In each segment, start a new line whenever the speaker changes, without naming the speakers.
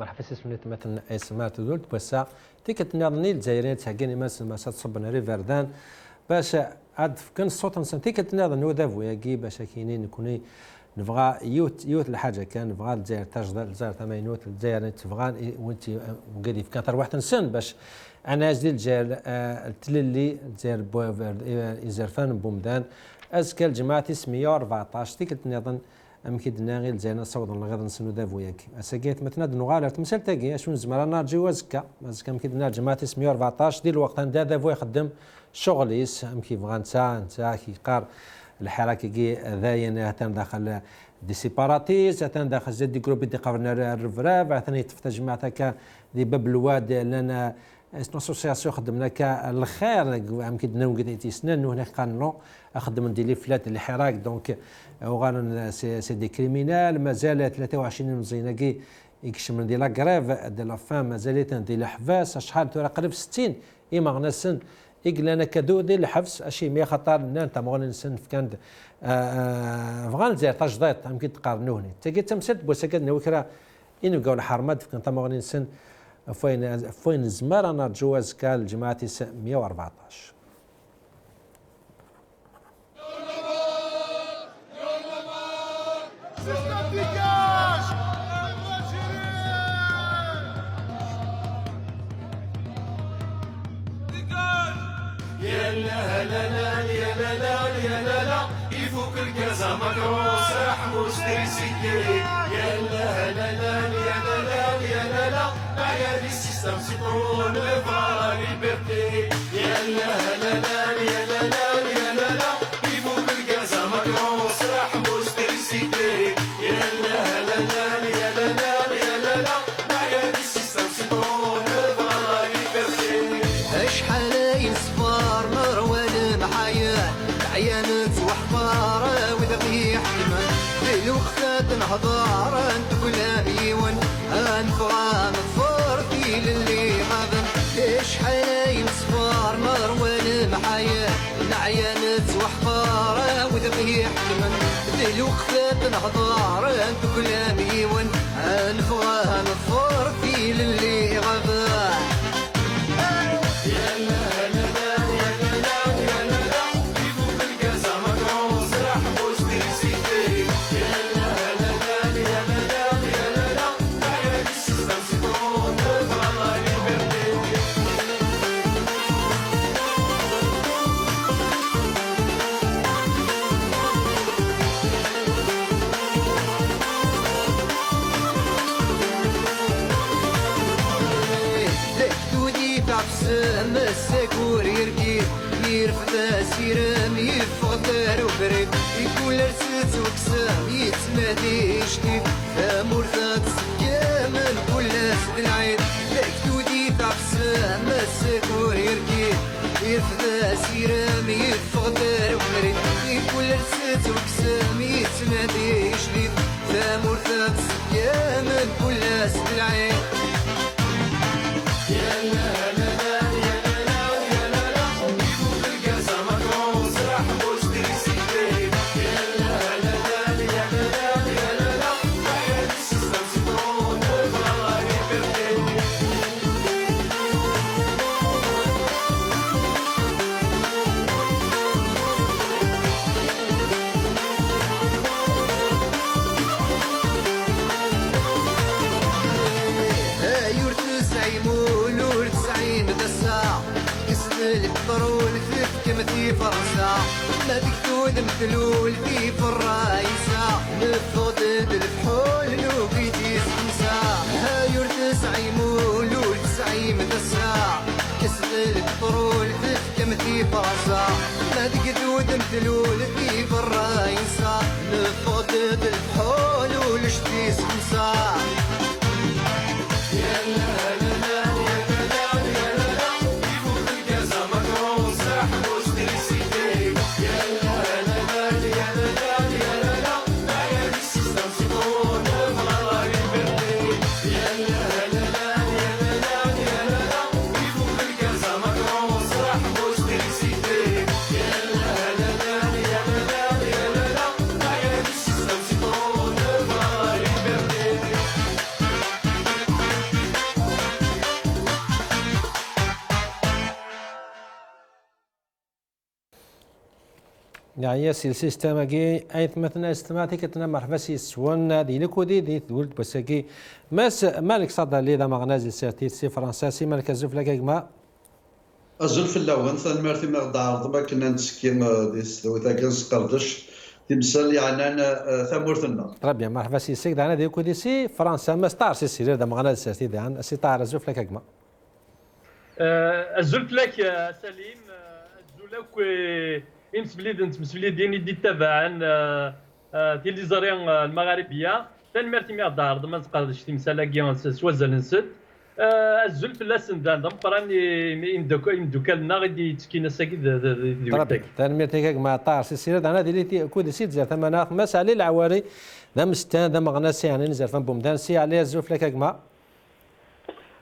مرحبا سي سميت مثلا اسماء تدولت بوسا تيكت نظني الجزائريين تاعين ما تصبنا ريفردان باش عاد كان الصوت نسن تيكت نظن ودافو ياكي باش كاينين نكوني نبغى يوت الحاجه كان نبغى الجزائر تجدر الجزائر ثمانينوت الجزائر تبغى وانت وقال في كان واحد نسن باش انا ديال الجزائر التللي الجزائر يزرفان بومدان ازكى الجماعه 114 تيكت نظن امكدنا غير الجزائر صوت غير نسنو دافو ياكي اساكيت مثلا نغالر تمثال تاكي شنو زمرا نرجيو ازكى امكدنا الجماعه 114 ديال الوقت دافو يخدم شغليس امكي بغا نتا كيقار الحراك كي ذاين داخل دي سيباراتيس داخل زاد دي جروب دي قرنا الرفراف ثاني تفتح جماعه كا دي باب الواد لنا اسوسياسيون خدمنا كالخير يمكن نوقد تيسنن هنا قانون خدم ندير لي فلات الحراك دونك وغان سي دي كريمينال مازال 23 مزيناكي يكشم ديال لا غريف ديال لا فام مازالت ديال الحباس شحال ترى قريب 60 ايما غنسن إقلانا كادو ديال الحبس أشي مي خطر نان تمغن نسن في كان فغان زير تجديد يمكن تقارنوني تاكي تمثلت بوسكاد نوكرا إنو قاول حرمات في كان تمغن نسن فوين زمار أنا جواز كال جماعة 114
يا لا لا لا يا لا لا يا لا لا يفوق الكازا مكروس حموس تريسيكي يا لا لا لا يا لا لا يا لا لا بايا دي سيستم سيترون لفا ليبرتي يا لا لا لا يا لا لا يا لا لا يفوق الكازا مكروس حموس تريسيكي يا لا لا لا يا لا لا يا لا لا بايا دي سيستم سيترون لفا ليبرتي
اشحال يصفر مروان محايا عيانات وحفارة وذبي حكمة في وقت نهضار نتقول ايون انفغى نظفر في للي غابن اشحال يصفر مروان محايا عيانات وحفارة وذبي حكمة في وقت نهضار نتقول ايون انفغى نظفر في للي غابن
يا لا لا لا يا لا لا يا لا لا يفوق الكازا مكروس حموس تريسيكي يا لا لا لا يا لا لا يا لا لا بايا دي سيستم سيترون لفا ليبرتي
مسكور يركي يرفد سيرم يفضل وبريد يقول رسيت وكسام يتمادي جديد مرثات سكام كل ناس العيد لكتودي تعبسام مسكور يركي يرفد سيرم يفضل وبريد يقول رسيت وكسام يتمادي جديد مرثات سكام كل ناس العيد
يا لا لا لا يا لا لا يا لا لا يفوق الكازا مكروس حموس تريسيكي يا لا لا لا يا لا لا يا لا لا بايا دي سيستم سيترون لفا ليبرتي
البترول في كمتي فرنسا ما دكتود مثلول في الرايسة نفضل الفحول لوقيتي خمسة هايور تسعي مولول تسعي مدسا كسب البترول في كمتي فرنسا ما دكتود مثلول في الرايسة نفضل الفحول ولشتي خمسة
يا لا لا لا يا لا لا يا لا لا يفوق الكازا مكروس حموس تريسيكي يا لا لا لا يا لا لا يا لا لا بايا دي سيستم سيترون لفا ليبرتي يا لا لا لا يا لا لا يا لا لا يفوق الكازا مكروس حموس تريسيكي يا لا لا لا يا لا لا يا لا لا بايا دي سيستم سيترون لفا ليبرتي
يعني سيستم كي ايت مثلا استماتيك مرحبا سوان هذه لكودي دي تقول بس كي مالك صدى لي ذا مغنازي سيرتي سي فرنساسي مالك الزوف لك كما
الزلف الاول ثانمرتي ما عرض ما كنا نسكين ديس دويتا كنز قردش تمثال يعني انا ثمورتنا
ربي مرحبا سيك دانا دي كودي سي فرنسا ما ستار سي سير ذا مغنازي سيرتي دان سي طار الزوف لك كما
الزلف لك سليم الزلوك مسبليدين دي تبعا تيليزاريان المغاربيه تنمرتي مي دار ما تقدرش تمثال سوازل نسد الزلف لا سندان دمقراني يمدوكالنا غادي تسكينا ساكي
ربي تنمرتي كما طار سي سير دانا دي كودي سي زير ثمانات مسالي العواري ذا مستان ذا مغناسي يعني نزل فان بومدان سي عليه الزلف لك كما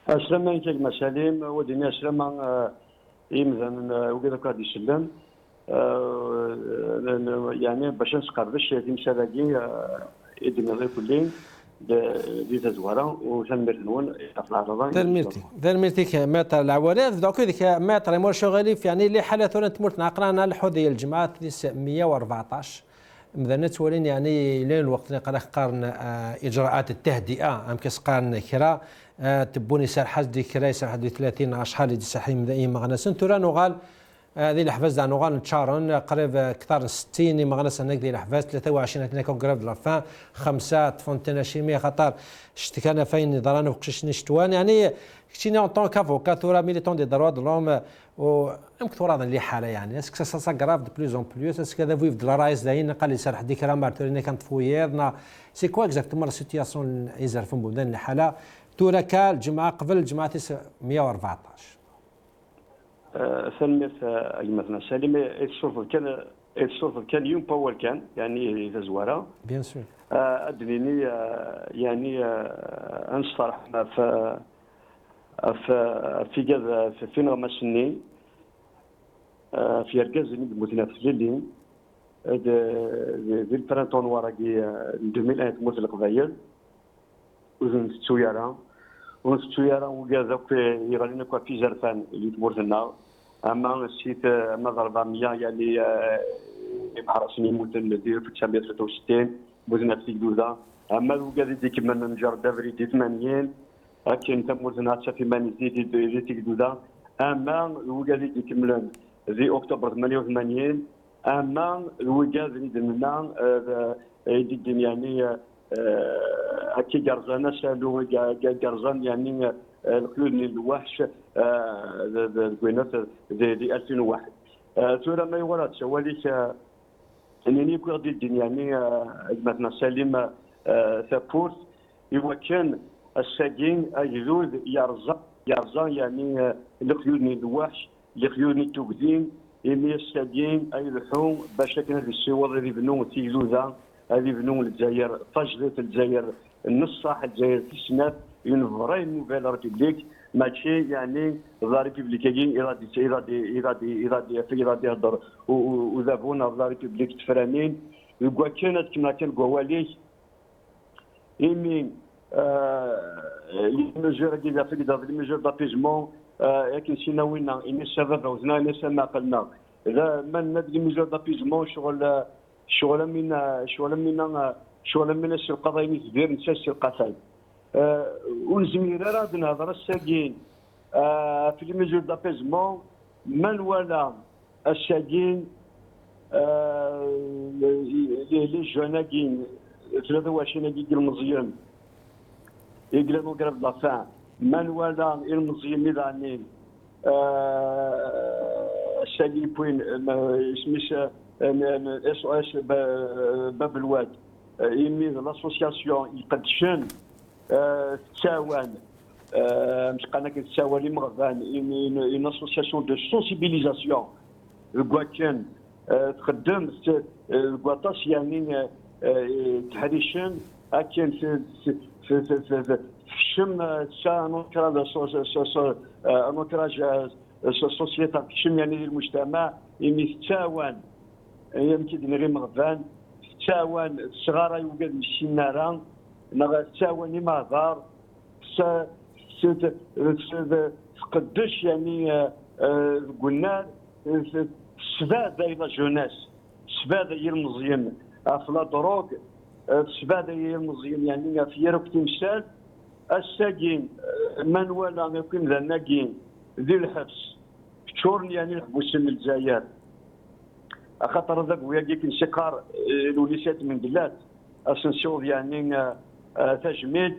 أسلم عليك سليم وديني أسلم يمزن وكذا قاعد يسلم يعني باش نسقردش تمثالاكي يدنا غير كلين دي تزواره وثنمرتنون يطلع رضا
ثنمرتي مات العوارات دوك ذيك مات ريمور شغالي يعني اللي حالات تمرت نقرانا الحديه الجماعه 114 مذنت ولين يعني لين الوقت اللي قارن اجراءات التهدئه ام كسقان كرا تبوني سار حد كرا سار حد 30 اشحال دي سحيم ذي مغنى سنتورا نغال ذي الحفاز دا نغال تشارون قريب اكثر 60 مغنى سنك ذي الحفاز 23 هناك قريب لافان 5 فونتين شيمي خطر اشتكانا فين ضران وقشش نشتوان يعني كشينا اون طون كافوكاتورا ميليتون دي دروا دو لوم و يمكن تراض اللي حاله يعني اسك سا غراف دو بلوز اون بلوس اسك هذا فيف دو رايز داين قال لي سار حدي كرا مارتوريني كانت فويرنا سي كوا اكزاكتومون لا سيتياسيون ايزر فون بلدان اللي حاله تورا الجمعه قبل الجمعه 114
ثمت مثلا سالم الصرف كان يوم باول كان يعني تزواره
بيان سور
ادريني يعني انصرح في كذا في نغمة سني في ركاز المتنافس لين ذي البرانتون وراكي 2001 تموت القبايل وزن التسويرة وكذا يغالينا كوا في زرفان اللي تمورتنا اما السيت اما 400 يعني محرسني موتن دير في 1963 بوزنا في جدوده اما وكذا ديك من نجر دافري دي 80 لكن تموتنا حتى في مانيزي دي جدوده اما وكذا يكملون في اكتوبر 88 اما وكذا اللي درنا يعني هكي قرزانة سالو قرزان يعني القيود الوحش الكوينات دي 2001 ثورة ما يورد سواليك انني كنت الدنيا يعني مثلا سليم ثابورت يمكن الساقين اجدود يرزا يعني القيود الوحش القيود التوكدين إمي الساقين اي لحوم باش كان هذه السوار اللي بنو تيجوزا هذه بنو الجزائر فجرة الجزائر النص صح الجزائر في السناب اون فراي نوفيل ريبوبليك ماشي يعني لا ريبوبليكيين إرادي يهضر وذابونا لا ريبوبليك تفرانين يقول كانت كما كان قواليش إمي المجر كذا في كذا المجر دابيزمون لكن سيناوينا إني الشباب وزنا إني سما قلنا إذا من ندري مجر دابيزمون شغل من السي القضايا كبير نسى السي القتال ونزمير راه نهضر الساقين في الميزور دابيزمون من ولا الساقين لي جوناكين 23 ديال المزيان يقلبوا قرب لافان من ولا المزيان ميدانين الساقين بوين اسمش اس او اس باب الواد يميز لاسوسياسيون يقدشن تساوان مش قالنا كتساوى لي مغفان اون اسوسياسيون دو سونسيبيليزاسيون كواكن تخدم كواطاس يعني تحريشن اكن في شم سا نوكراج سوسيتا شم يعني المجتمع يميز تساوان يمكن غير مغفان تساوان الصغار يوجد السنارة تساوان مهضار تقدش يعني قلنا السباع دايما جوناس تشباد هي المزيان في لا دروغ، تشباد هي المزيان يعني في يروك تمثال الساقين مانوالا يمكن ذا ناقين ذي الحبس شورن يعني الحبوس من الجزائر خاطر ذاك وياكي كنشكر الوليسات من بلاد اسنسيوف يعني تجميد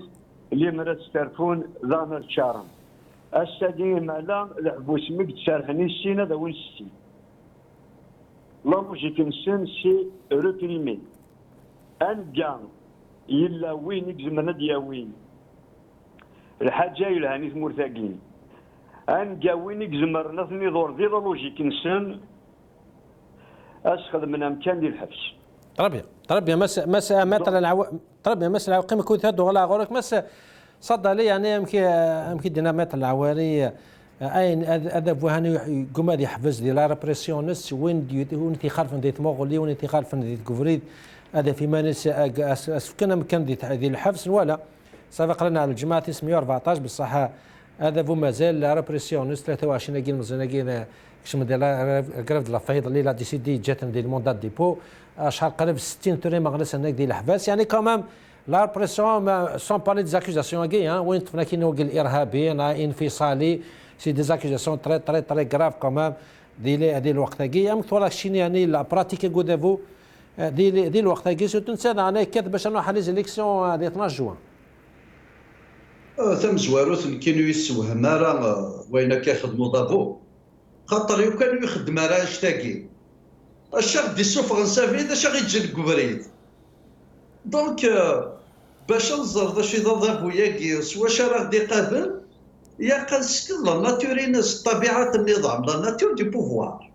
اللي مرات ستارفون ذا الشارم الساقين مالا الحبوس مك تسارحني السينه ذا وين ستي لا موجيك نسن سي روبريمي انقام يلا وين يجزم نديا وين الحاجه يلهاني ثمورثاقين انقا وين يجزمر نثني دور ذي لوجيك نسن اسخذ من امكان ديال الحبس
طربيا مسا مثلا طربيا مسا قيمه كنت هادو غلا غورك مسا صدى لي يعني يمكن دينا مثل العواري اين هذا فهاني قوم هذه حفز ديال لا ريبريسيونست وين انت خالفن ديت مغولي وين انت خالفن ديت كفريد هذا في مانس كان مكان ديت الحبس ولا سبق لنا على الجماعه 914 بصح هذا فو مازال لا ريبريسيونست 23 كيل مزناكين كشم ديال كراف ديال الفايض اللي لا ديسيدي جات ديال الموندات ديبو شحال قريب 60 توري مغنس هناك ديال الحباس يعني كمان لا ريبريسيون سون بارلي ديزاكوزاسيون كي وين طفنا كاين الارهابي انفصالي سي ديزاكوزاسيون تري كراف كمان ديال هذه الوقت كي ام طوال شي يعني لا براتيك غودافو ديال الوقت كي سورتو نسى انا كاتب باش نروح لي زيليكسيون ديال 12 جوان
ثم زواروت كانوا يسوهم راه وين كيخدموا دابو خاطر لو كانوا يخدم راه اشتاكي الشيخ دي سوفرنسا فيدا اش غيجي الكبريد دونك باش نزر ذا شي ضرب وياكي واش راه غادي قابل يا قنسكن لا ناتورينس طبيعه النظام لا ناتور دي بوفوار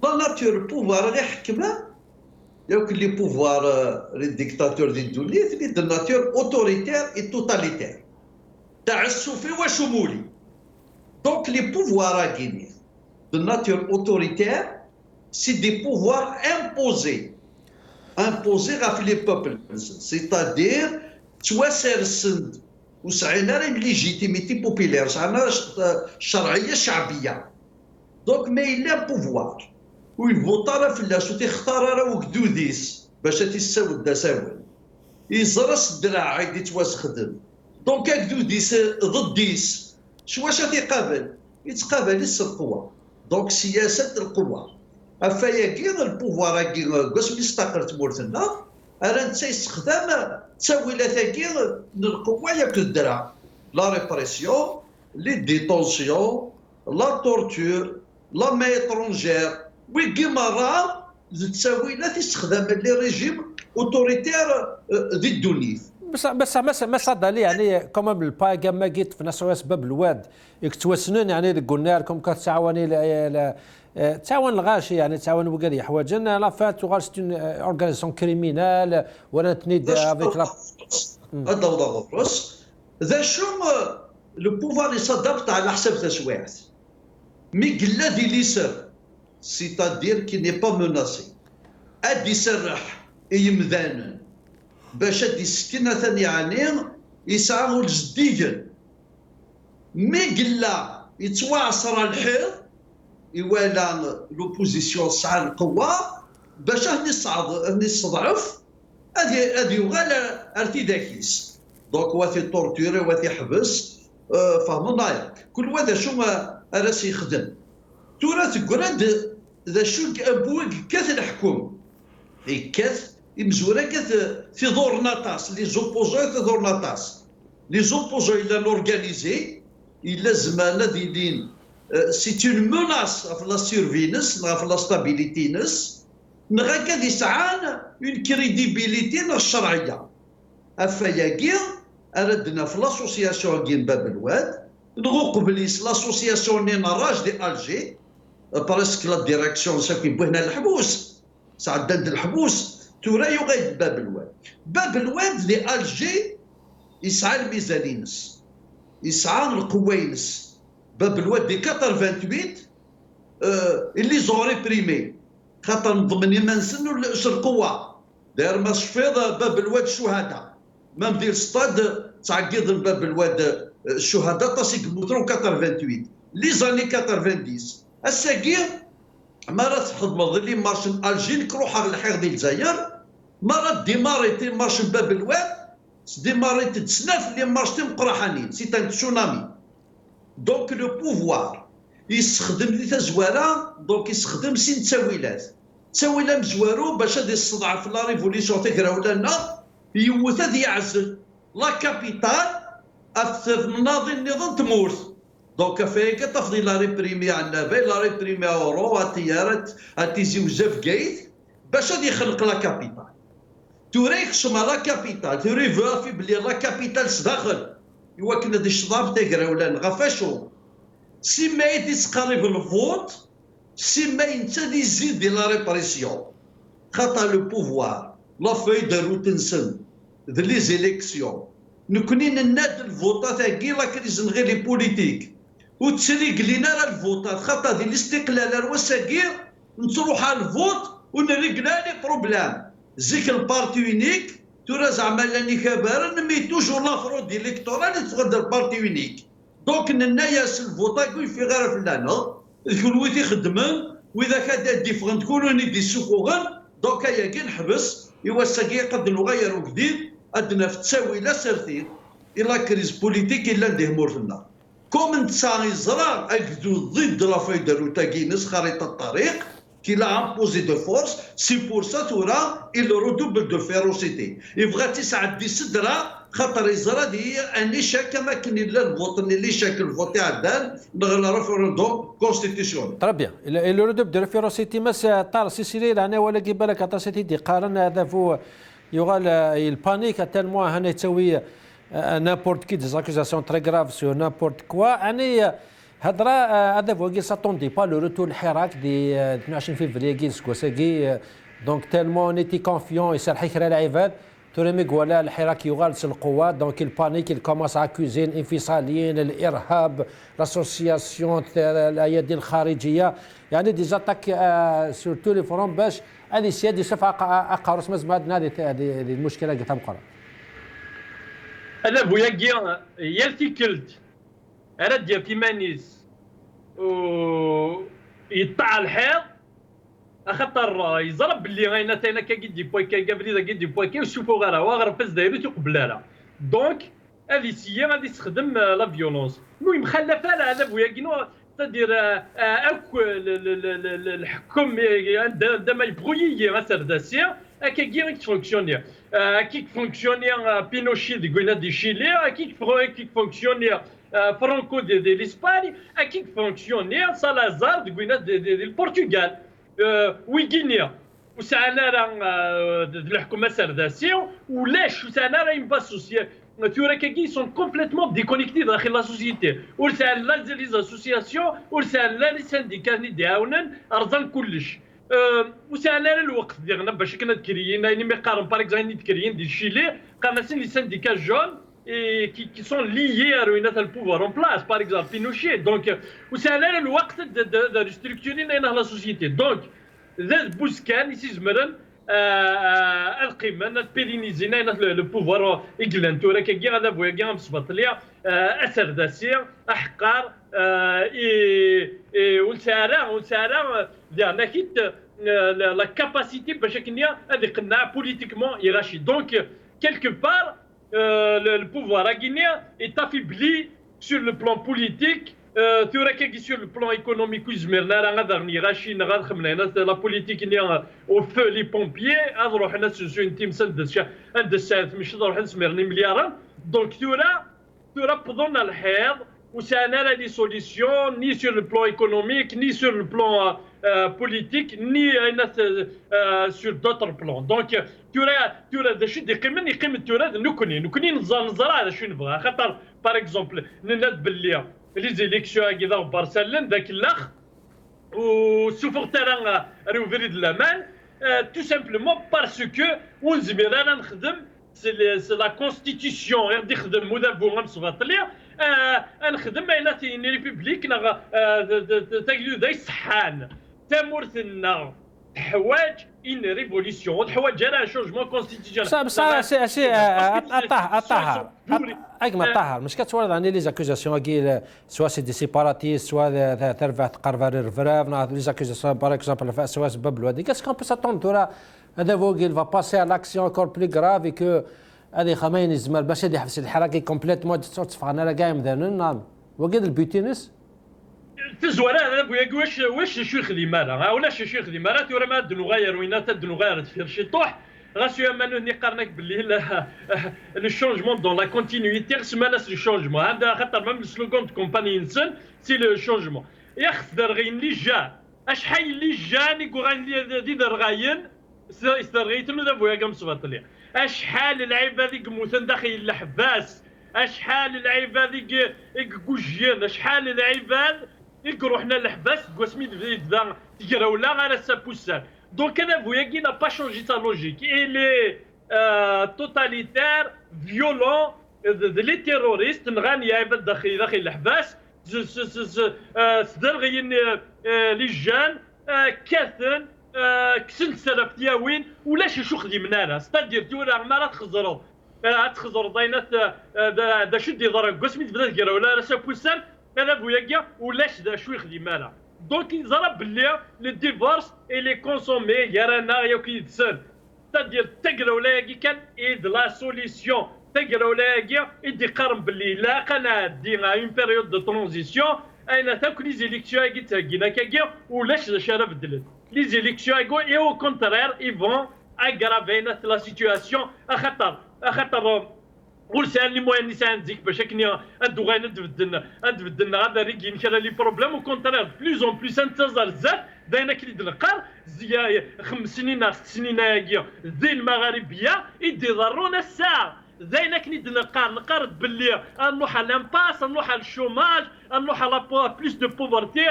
لا ناتور بوفوار غير حكمه ياك لي بوفوار لي ديكتاتور دي الدولية اللي دو ناتور اوتوريتير اي توتاليتير تعسفي وشمولي دونك لي بوفوار كاينين de nature autoritaire, c'est des pouvoirs imposés à les peuples. C'est-à-dire, soit c'est une légitimité populaire, charia chabia. Donc, mais il a un pouvoir. Où il vote à la fila, soit ilختار ou gdoudis, باش تساوي الدساوي. يزرس الدراع يدي تواسخدم. Donc, gdoudis ضديس. شو يقابل؟ يتقابل القوة. دونك سياسه القوى افايا البوفوار كي قاس مستقر تمورتنا راه انت يستخدم تساويلاتاكي القوه ياك الدرع لا ريبريسيون لي ديتونسيون لا تورتور لا مي اترونجير وكي مره التساويلات يستخدم لي ريجيم اوتوريتير دي الدنيا
بس ما صدى لي يعني كما بالبا كما قلت في ناس اسباب الواد يكتوسنون يعني قلنا لكم كتعاوني تعاون الغاشي يعني تعاون وكذا حوايجنا لا فات وغالستون اورغانيزاسيون كريمينال ولا تنيد افيك لا
هذا هو الروس ذا شو لو بوفوار يصدقت على حساب تسويعات مي قلا دي ليسر سيتادير كي ني با مناسي ادي يسرح يمذان باش هاد السكينه ثاني عنين يسعى الجديد مي قلا يتواصر الحيط يوالا لوبوزيسيون سعى القوه باش هني يستضعف هادي يغال ارتداكيس دونك واتي تورتوري واتي حبس فهمنا كل واحد شو راس يخدم تورا تقرد ذا شو ابوك كاث الحكم كاث يمزورا كاث في دور ناطاس لي زوبوزون في دور ناطاس لي زوبوزون الى لورغانيزي الى زمانه ديالين سي اون موناس في لا سيرفينس في لا ستابيليتي نس نغا كاد يسعان اون كريديبيليتي الشرعيه افاياكي اردنا في لاسوسياسيون كين باب الواد نغو قبليس لاسوسياسيون نينا راج دي الجي بريسك لا ديريكسيون ساكي بوهنا الحبوس سعداد الحبوس تورا يغيد باب الواد دي الجي يسعى الميزانينس يسعى القوينس باب الواد دي 88 اللي زوري بريمي خاطر نضمن يمنسن ولا القوه داير ما شفيض باب الواد الشهداء ما مدير ستاد تعقيد باب الواد الشهداء تاسيك موترون 88 لي زاني 90 الساكير ما راه تخدموا اللي مارش الجي نروح على الحيغ ديال الجزائر ما راه ديماريتي مارش باب الواد ديماريتي تسناف اللي مارش مقرحانين سي ان تسونامي دونك لو بوفوار يستخدم لي تزواره دونك يستخدم سين تاويلات تاويله مزوارو باش غادي يستضعف لا ريفوليسيون تيكراو لنا يوث هذا يعزل لا كابيتال مناضل النظام تمورث دونك فايك تفضي لا ريبريمي على باي لا ريبريمي اورو التيارات تيزي وزاف كايت باش غادي يخلق لا كابيتال توريك شما لا كابيتال توري في بلي لا كابيتال سداخل ايوا كنا دي الشضاب تيكراو لنا غفاشو سي ما يتقرب الفوت سي ما ينتدي يزيد دي لا ريبريسيون خاطر لو بوفوار لا فاي دارو تنسن ذ لي زيليكسيون نكوني نناد الفوطات هاكي لا كريز غير لي بوليتيك وتسريق لينا راه الفوطات خاطر ديال الاستقلال الوساكير نروح على الفوت ونريقنا لي بروبلام زيك البارتي يونيك تورا زعما لاني كبار نمي توجور لا فرود الكتورال تغدر البارتي يونيك دونك نناياس الفوطا كوي في غير فلانا كل ويت يخدمن واذا كان ديفرنت كولوني دي سوفوغن دونك هيا كي نحبس ايوا الساكي قد نغيروا جديد عندنا في التساويله سرتين الى كريز بوليتيك الا نديه مورثنا كوم نتساعي زرا اكدو ضد لا فايدة روتاكينس خريطه الطريق qui l'a imposé de force, c'est pour ça تورا il redouble de férocité. يبغى تسعد صدرها خاطر يزرا دي ان ايشاك كما كان لا الوطن اللي شاك الفوتي عدال نغلا ريفيروندوم كونستيتيسيون.
ترى بيان il redouble de férocité مس طار سيسيري انا ولا كي بالك عطاسيتي دي قارن هذا فو يغال البانيك تالموا هنا يسوي n'importe qui des accusations très graves sur n'importe quoi يعني هضره هذا فوكي ساتوندي با لو روتور الحراك دي 22 فيفري كي سكوساكي دونك تالمون نيتي كونفيون يصير حكره العباد توريميك ولا الحراك يغالس القوات دونك البانيك الكوماس اكوزين انفصاليين الارهاب لاسوسياسيون الايادي الخارجيه يعني دي زاتاك سور تو لي فرون باش هذه سيادي صفه اقارص مزم هذه المشكله اللي تمقر
انا بويا كيا يلتكلت رد ديال تيمانيس و يطع الحيط خاطر يزرب باللي غاينا تاينا كي بويكا قبل كي بويكا وشوفوا غير واغر فاز دايرو تقبل لها دونك هذه سي غادي تخدم لا فيولونس المهم مخلفه لا هذا بويا كينو تدير اكو الحكم عندما يبغي غاسر داسيا كي فونكسيوني كي فونكسيوني بينوشي دي شيلي كي فونكسيوني فرانكو دي l'Espagne كي فونكسيوني سالازار دي البرتغال ويغينيا وسعنا راه الحكومه سرداسيه ولاش وسعنا راه يمباسوسي تورا كي سون كومبليتمون ديكونيكتي داخل لا سوسيتي ورسال لي زاسوسياسيون ورسال لي سانديكات اللي داونن ارزان كلش وسعنا الوقت ديالنا باش كنا تكريين يعني مي قارن باغ اكزومبل تكريين دي شيلي قالنا سين لي سانديكات جون et qui sont liés à le pouvoir en place, par exemple Pinochet. Donc, c'est le وقت de restructurer la société. Donc, le Bouscan, ici, je me donne القيمة نبيلينيزي le pouvoir إجلان تورا كي غادا بويا كي غنصبط ليا أسر داسير أحقار والسارة ديالنا كيت la capacité باش كنيا هذه قناع بوليتيكمون يغاشي. Donc, quelque part, le pouvoir guinéen est affaibli sur le plan politique, sur le plan économique. La politique au feu les pompiers, donc tu auras pendant le où ça n'a des solutions ni sur le plan économique, ni sur le plan politique, ni sur d'autres plans. Donc, tu auras des choses qui nous connaissons. Par exemple, les élections à Barcelone, ou sous forterran réouvrir de la main, tout simplement parce que c'est la constitution نخدم une république تمورثنا تحواج ان ريفوليسيون تحواج على شونجمون كونستيتيسيونيل.
بصح سي طاهر اجمل طاهر مش كتورد عندي لي زاكوزاسيون كي سوا سي دي سيباراتيست سوا ترفع تقرب الرفراف نعرف لي زاكوزاسيون باغ اكزومبل سوا سبب الوادي كاس كون بو ساتوندو هذا فوغيل فا باسي على لاكسيون اكور بلي غراف اي كو هذه خميني الزمال باش يدي يحبس الحركه كومبليتمون تصفقنا لا كاع مثلا وقيد البيوتينس
تزوال هذا واش شو يخدم مالا ولا شو يخدم مالا تورا ما دنو غير وين تدنو غير في شي طوح غاسيو مانو نقارنك باللي لو شونجمون دون لا كونتينيتي سمانا لو شونجمون هذا خاطر ميم السلوغون دو كومباني انسان سي لو شونجمون يخسر غين اللي جا اشحال اللي جاني كوغان دي درغاين استرغيتلو ذا بويا كم صباطلي اشحال اللعيبه هذيك موثن داخل الحباس اشحال اللعيبه هذيك كوجيان اشحال اللعيبه يروحنا للحباس كواسميت ذا تقراولا على سابوسان دونك انا بوياكي n'a pas changé sa logique il est totalitaire violent les terroristes نغاني عباد داخل الحباس صدرغين لي جان كاثن كسنت سلف دياوين ولا شو خدمنا لها ستادير تورا ما تخزروا تخزروا ضينات دا شدي ضرب كواسميت بدا تقراولا على سابوسان انا بوياكيا ولاش دا شو يخدم لها دونك يزرب باللي لي ديفورس اي لي كونسومي يرانا ياكي يتسن تدير تقرا ولا كان ايد لا سوليسيون تقرا ولا يدي قرن باللي لا قنا دي اون بيريود دو ترانزيسيون اين تاكل لي زيليكسيون كي تاكينا كاكيا ولاش شرا بدلت لي زيليكسيون اي او كونترير اي فون اغرافينا لا سيتوياسيون خاطر ولسان اللي موين نسان ديك باش كني ندو غير ندبدلنا هذا ريكين كان لي بروبليم او كونترير بلوز اون بلوس انتظر زاد داينا كلي دلقار زي 5 سنين 6 سنين هاكيا زي المغاربيه يدي ضرونا الساعه داينا كلي نقار باللي نروح على لامباس نروح على الشوماج نروح على بلوس دو بوفرتي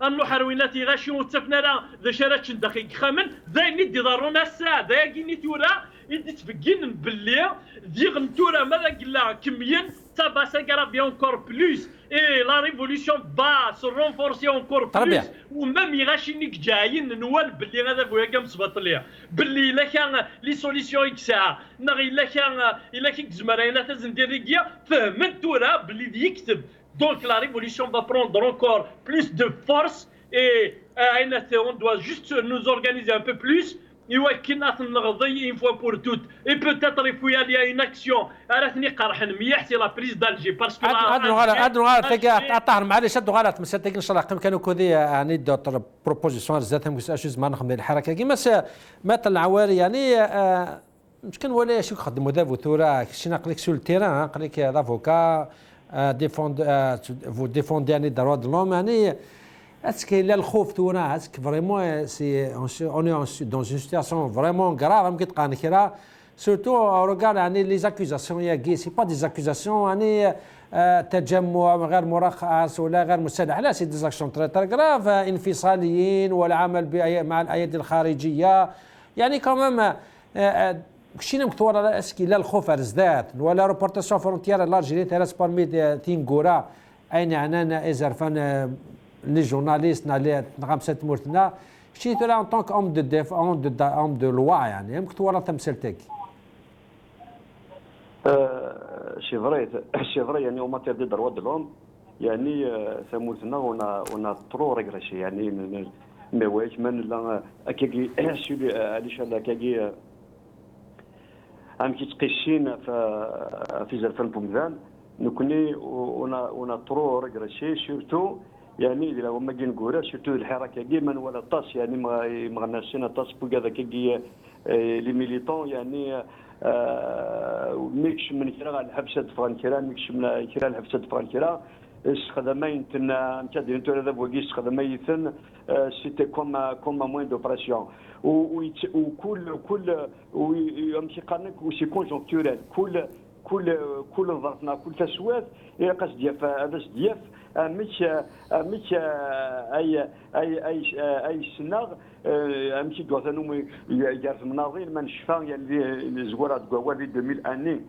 نروح رويناتي غاشي وتفنا لا ذا شارات دقيق خامن دايما يدي ضرونا الساعه دايما تورا يدي تفكين باللي ديغ نتورا ماذا قلا كميا ça va s'aggraver encore plus et la révolution va se renforcer encore plus ومام يغاشينيك جايين نوال باللي هذا بويا كام صباط ليه باللي الا كان لي سوليسيون يكساع نغي الا كان زمرينا تزن ديريكيا فهمت تورا باللي يكتب donc la révolution va prendre encore plus de force et on doit juste nous organiser un peu plus يوكلنا نغضي une fois pour toutes et peut-être il faut y aller une action راه قرحن ميح سي لا بريز دالجي باسكو
ادرو غلط طاهر معليش ادرو غلط مساتك ان شاء الله كانوا كودي يعني دوتر بروبوزيسيون ذاتهم كيساش ما نخدم الحركه كيما مثلا العواري يعني مش كان ولا شي خدموا ذا فوتورا شي نقلك سول التيران نقلك لافوكا ديفوند فو ديفوندي يعني دروا دو لوم يعني est-ce qu'il y a le خوف تونا est-ce que vraiment on est dans une situation vraiment grave هم كتقان كرا surtout au regard يعني les accusations يا c'est pas des accusations يعني تجمع غير مرخص ولا غير مسلح لا سي دي زاكسيون تري تري غراف انفصاليين والعمل مع الايادي الخارجيه يعني كمان شي نمكتور اسكي لا الخوف ازداد ولا روبورتاسيون فرونتيير لارجيري تراس بارمي تينغورا اين عنانا ازرفان لي جورناليست نالي نغمسات مورتنا شي ترى ان طونك ام دو ديف ام دو لوا يعني يمكن ورا تمثيلتك
شي فري يعني وما تردي دروا دلهم يعني ثموتنا ونا ترو ريغريشي يعني ما واش من لا كاكي شي علاش لا كاكي ام كيتقيشين في زرفان بومزان نكوني ونا ترو ريغريشي سورتو يعني اذا هما كي نقولها سيرتو الحركه كيما ولا طاس يعني ما غناشينا طاس بو هذا كي لي ميليتون يعني ميكش من كرا الحبسه فرانكيرا ميكش من كرا الحبسه فرانكيرا خدمين تنا نتادي انت هذا بوكيس خدمين سيتي كوم موين دوبراسيون وكل يمشي قانك وسي كونجونكتورال كل ظرفنا كل تسوات الى قصد ديال هذا ديال مش اي سناغ ماشي دوازانو يعرف مناظير ما نشفى يعني الزواره تقوى 2000 اني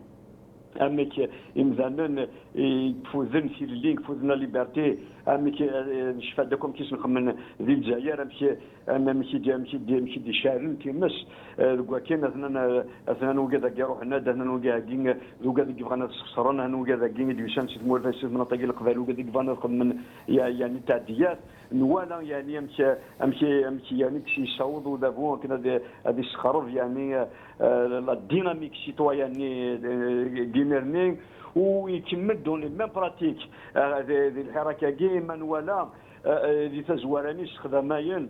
امك مثلا يفوزن في اللينك فوزنا ليبرتي امك نشفى داكم كيسمخ من ذي الجزائر امشي دي شارن تيمس كاين اثنا وكذا كيروحنا دهنا وكاين وكذا كيفانا خسرنا هنا وكذا كاين ديشان سي مول في مناطق القبائل وكذا كيفانا من يعني تعديات نوالا يعني امشي يعني كي يصوضوا دابو كنا هذه السخرف يعني الديناميك سيتوياني ديميرني ويكمل دون لي ميم براتيك الحركه كيما نوالا اللي تزوراني استخداماين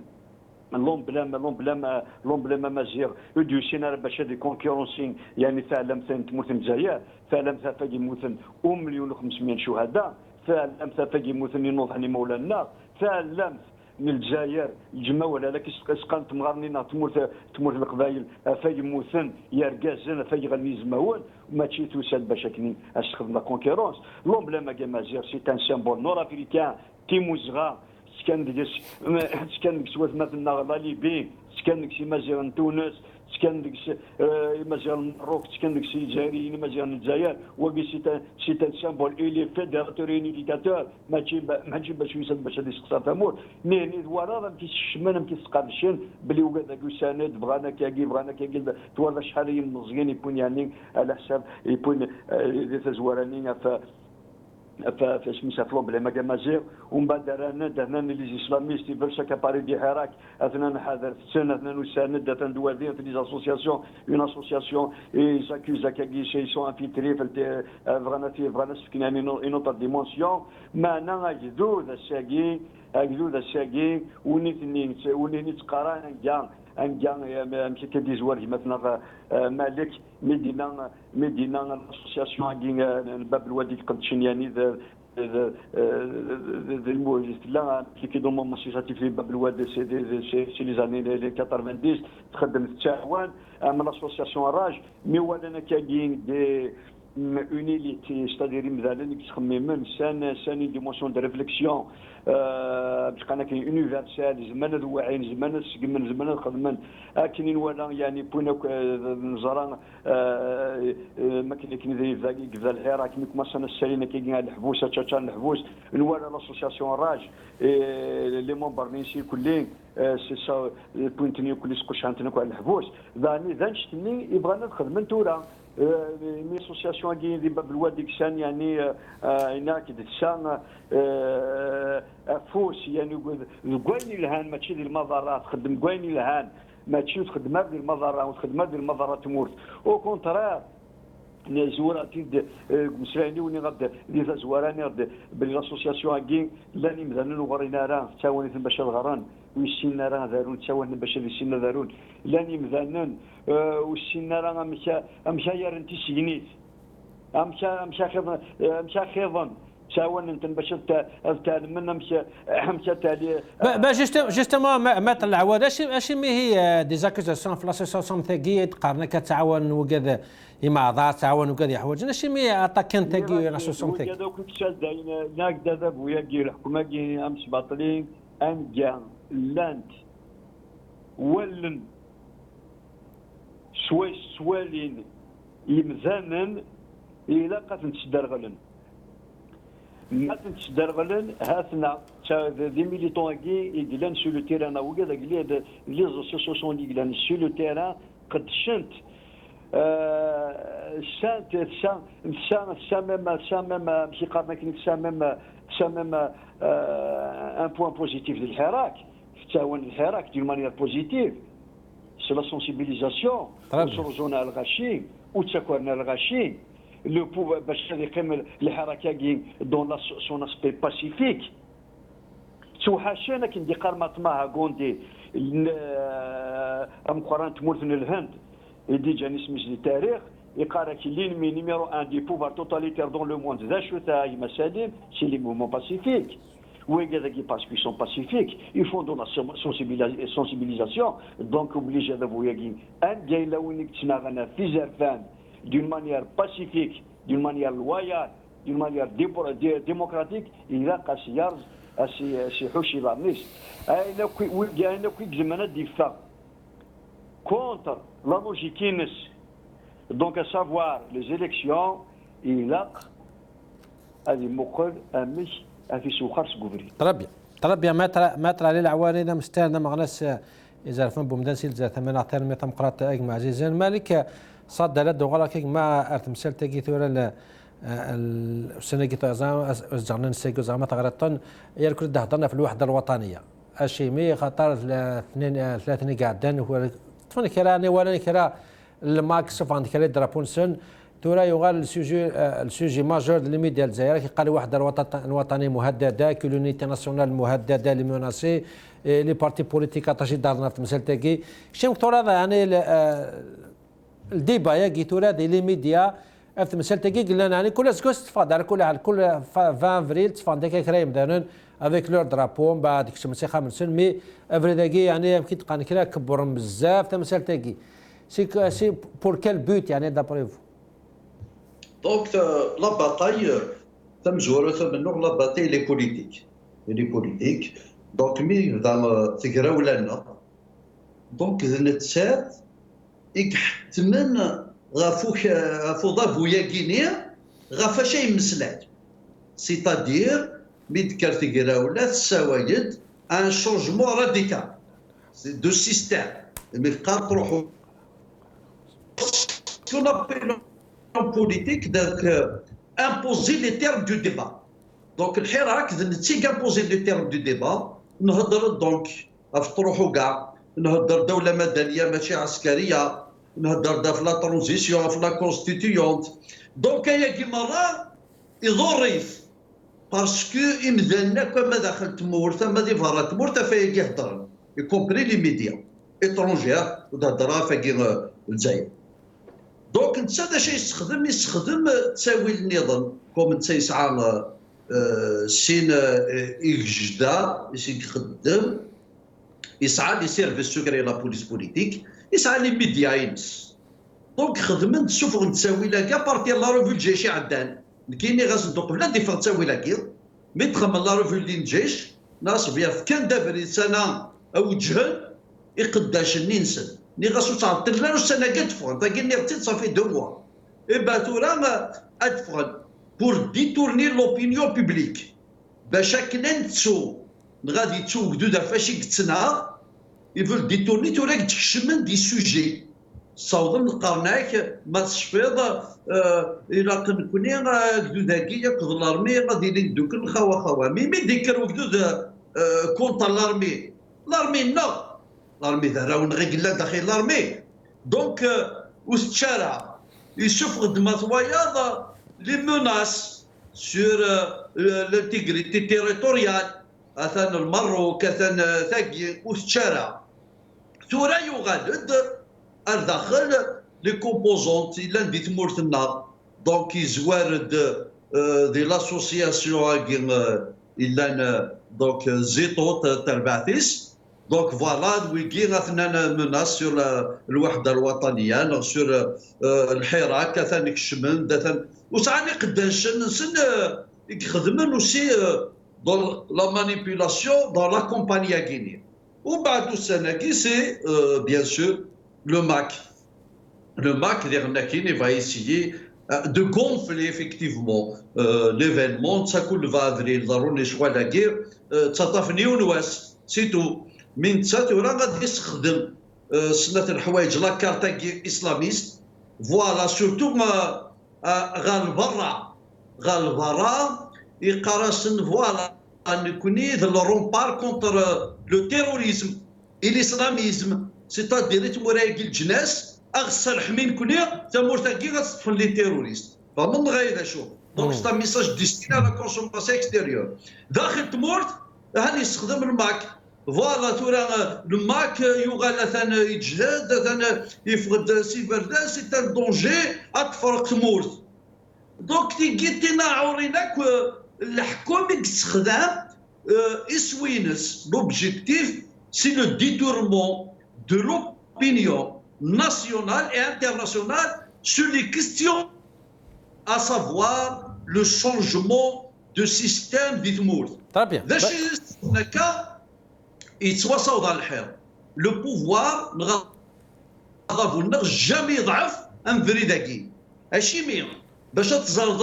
لومبلام مازيغ يدوسينا باش هذه كونكورونسين يعني فعلا تموت الجزائر فعلا فاقي موثن 1,500,000 شهداء فعلا فاقي موثن ينوض مولانا فعلا من الجزائر الجماعه ولا لك اسقان تمغرنينا تموت القبائل فاي موثن يركازن فاي غني زماول وما تشي توساد باش كني استخدم لا كونكورونس لومبلام مازيغ سي ان سيمبول نور افريكان تيموزغا سكان سوات مثلا لا ليبي سكان مازيغ تونس سكان مازيغ المغرب سكان الجزائريين مازيغ الجزائر وبي سي ان سامبول الي فيدراتور يونيفيكاتور ماشي باش يسد باش هذه سقطه تموت ني ورا كيشمن كيسقرشن بلي وكذا كيساند بغانا كاكي توالى شحال مزيان يكون يعني على حساب يكون تزوراني فاش مسافلون بلا ما مازيغ ومن بعد درنا لي اسلاميست يبرشا كاباري دي حراك اثنا حاضر في السنه اثنا نساند اثنا دوازين في لي اسوسياسيون اون اسوسياسيون اي زاكوزا كاكي شي سون انفيلتري في فرانا سكن يعني اون اوتر ديمونسيون معنا جدود الساقي وني تقرا انجا مشي كدي زوار مثلا مالك مدينه الاسوسياسيون باب الوادي قدشن يعني ذا الموجود لا كي دوم مؤسساتي في باب الوادي سي لي زاني لي 90 تخدم التعاون من الاسوسياسيون راج مي ولنا كاين دي unité c'est-à-dire مثلا كتخمم سان ديمونسيون دو ريفليكسيون باش كان كاين يونيفرسال زمان الواعين زمان السقمن زمان الخدمن كاينين ولا يعني بونا نزران ما كاين زي كذا الحراك كيما مثلا السالينا كاين الحبوس تشا الحبوس نوالا لاسوسياسيون راج لي ممبر نيسي كلين سي سا بوينتني كل سكوش عندنا على الحبوس ذا نشتني يبغانا نخدم تورا مي اسوسياسيون كاين باب الوادي كسان يعني هناك دسان فوس يعني كويني الهان ماشي ديال المزارات تخدم كويني الهان ماشي تخدم هذه المزارات وتخدم هذه المزارات تموت او كونترير زوراتي مسراني وني غد لي زوراني غد بلي لاسوسياسيون كاين لاني مثلا وغرينا راه تاوني باش الغران ويسينا راه دارون تاوني باش يسينا دارون لاني مثلا وسينا راه مشى يرنتي سينيت مشى خيضن تاون انت باش من مشى تالي
باش جوستومون ما العواد اش مي هي ديزاكوزاسيون في لاسوسياسيون ثاقيه تقارن كتعاون وكذا مع تعاون وكذا حوايج اش مي اتاكن ثاقيه لاسوسياسيون ثاقيه
هذا كنت شاد هناك دابا بويا كي الحكومه كي امس باطلين انجا لاند ولن سوالين يمزانن الى قد تشدرغلن ما تنتشدرغلن هاتنا دي ميليتون كي يقلان سو لو تيران وكذا قلي لي زاسوسياسيون اللي يقلان سو لو تيران قد شنت ça même ماشي قارنا كي ça même un point positif للحراك تعاون الحراك دي مانيير بوزيتيف سي لا سونسيبيليزاسيون وصرزونا الغاشي وتسكرنا الغاشي le pouvoir باش يقيم الحركه كاين دون سون اسبي باسيفيك توحاشنا كي ندي قرمات معها كوندي ام قران تمولثن الهند يدي جاني سميش التاريخ يقرا كي لينمي نيميرو 1 دي بوفار توتاليتير دون لو موند ذا شو تاع مسادين سي لي موفمون باسيفيك وكذا parce qu'ils sont pacifiques ils font de la sensibilisation donc obligé de vous يجين ان جاي لو انك تناغنا في زرفان d'une manière pacifique, d'une manière loyale, d'une manière démocratique, il a cassé à Houchi Barnis. Il y a des femmes contre la logique, donc à savoir les élections إلاق هذه مقل أمش في سوخر سكوفري
طربيا ما ترى على العواري إذا مستاهل ما غناش إذا فهم بمدنسيل ذات ثمن أعتر مية مقرات مع عزيزان مالك صاد لدو غلق مع أرتمسال تجي ثورة السنة جيت أزعنا نسيجو زعما تغرطن يركض دهضنا في الوحدة الوطنية الشيمي خطر ثلاثة قاعدين هو تفني كراني ولا كرا الماكس فاند كرا درابونسون تورا يغال السوجي ماجور للميديا الجزائر قال الوحدة الوطنية مهددة كولونيتي ناسيونال مهددة لي موناسي لي بارتي بوليتيك تجي دارنا في مسألة تاكي شنو تورا يعني الديبا يا تورا دي لي ميديا في مسألة تاكي قلنا يعني كل سكوس تفاضل على كل 20 افريل تفاضل كرايم دانون افيك لور درابون بعد كشمسي 5 سن مي افري داكي يعني يمكن تلقى كلا كبرهم بزاف في مسألة تاكي سي بور كال بوت يعني دابري فو
Donc, la bataille, la bataille, les politiques. Les politiques. Donc, donc, c'est-à-dire, un changement radical de système. En politique, donc, imposer les termes du débat. Donc, le Hirak, c'est imposer les termes du débat. Donc, أفتروحوا كاع نهضر دولة مدنية ماشي عسكرية نهضر في لا ترانزيسيون في لا كونستيتيونت دونك يا كيما راه يضريف باسكو إمذلنا كما دخلت مورثة ما دي فارات مورثة فيا كيهضر يكومبري لي ميديا إترونجير وتهضرها فيا الجزائر دونك انت هذا شي يستخدم تساوي النظام كوم انت يسعى سين يجدا يخدم يسعى لي سيرفيس سكري لا بوليس بوليتيك يسعى لي ميديا ينس دونك خدمن تشوف نتساوي لاكا بارتي لا روفو الجيش عدان كايني غاز ندوق بلا ديفر تساوي لاكي مي تخمم لا روفو اللي الجيش ناس بيا في كان دابري سنه او جهل يقداش ننسى ني غاسو تعطل لا سنه كتفون باقي ني رتي صافي 2 موا اي با تورا ادفغن بور ديتورني لوبينيون بوبليك باش كنا نتسو غادي تسوق دودا فاش قتنا يفول ديتورني تورا تكشمن دي سوجي صوض القرناك ما تشفيض الى كنكوني دودا ياخذ لارمي غادي ندوك الخوا مي ديكر وكدود كونتر لارمي نو لارمي راهو غير داخل لارمي دونك واستشارع يشوف خدمات وياض لي موناس سور l'intégrité territoriale اثان المروك اثان ثاقي واستشارع ثورا يغالد الداخل لي كومبوزونت الا ندي تمورتنا دونك يزوارد دي لاسوسياسيون الا دونك زيطوط تربعتيس دونك فوالا ويكي غاثنا مناس سور الوحده الوطنيه سور الحراك ثاني كشمن ثان وسعني قداش نسن يخدمن وسي دون لا مانيبيولاسيون دون لا كومبانيا غينيا وبعد السنه كي سي بيان سور لو ماك ديالنا كاين va essayer de gonfler effectivement l'événement تساكل فافريل ضروري شوا لا غير تطافني ونواس سيتو من تساتو راه غادي يستخدم سنه الحوايج لا كارتا اسلاميست فوالا سورتو غال برا يقارسن فوالا نكوني ذا رومبار كونتر لو تيروريزم الاسلاميزم سيتادير تموراكي الجناس اغسل حمين كوني تمورتاكي غتطفن لي تيروريست فمن غايدا شوف دونك ستا ميساج ديستيني على كونسوماسيون اكستيريور داخل تمورت هاني يستخدم الماك فوالا تورا الماك يغال ثان يجهد ثان يفقد سيفردا سي ان دونجي اكفرق تمورت دونك تيجي عوريناك الحكومه تستخدم اسوينس لوبجيكتيف سي لو ديتورمون دو لوبينيون nationale et internationale sur les questions, à savoir le changement de système d'Idmour.
Très bien.
Le pouvoir ne jamais ضعف un vrai dagui. Achimir, باش تزرد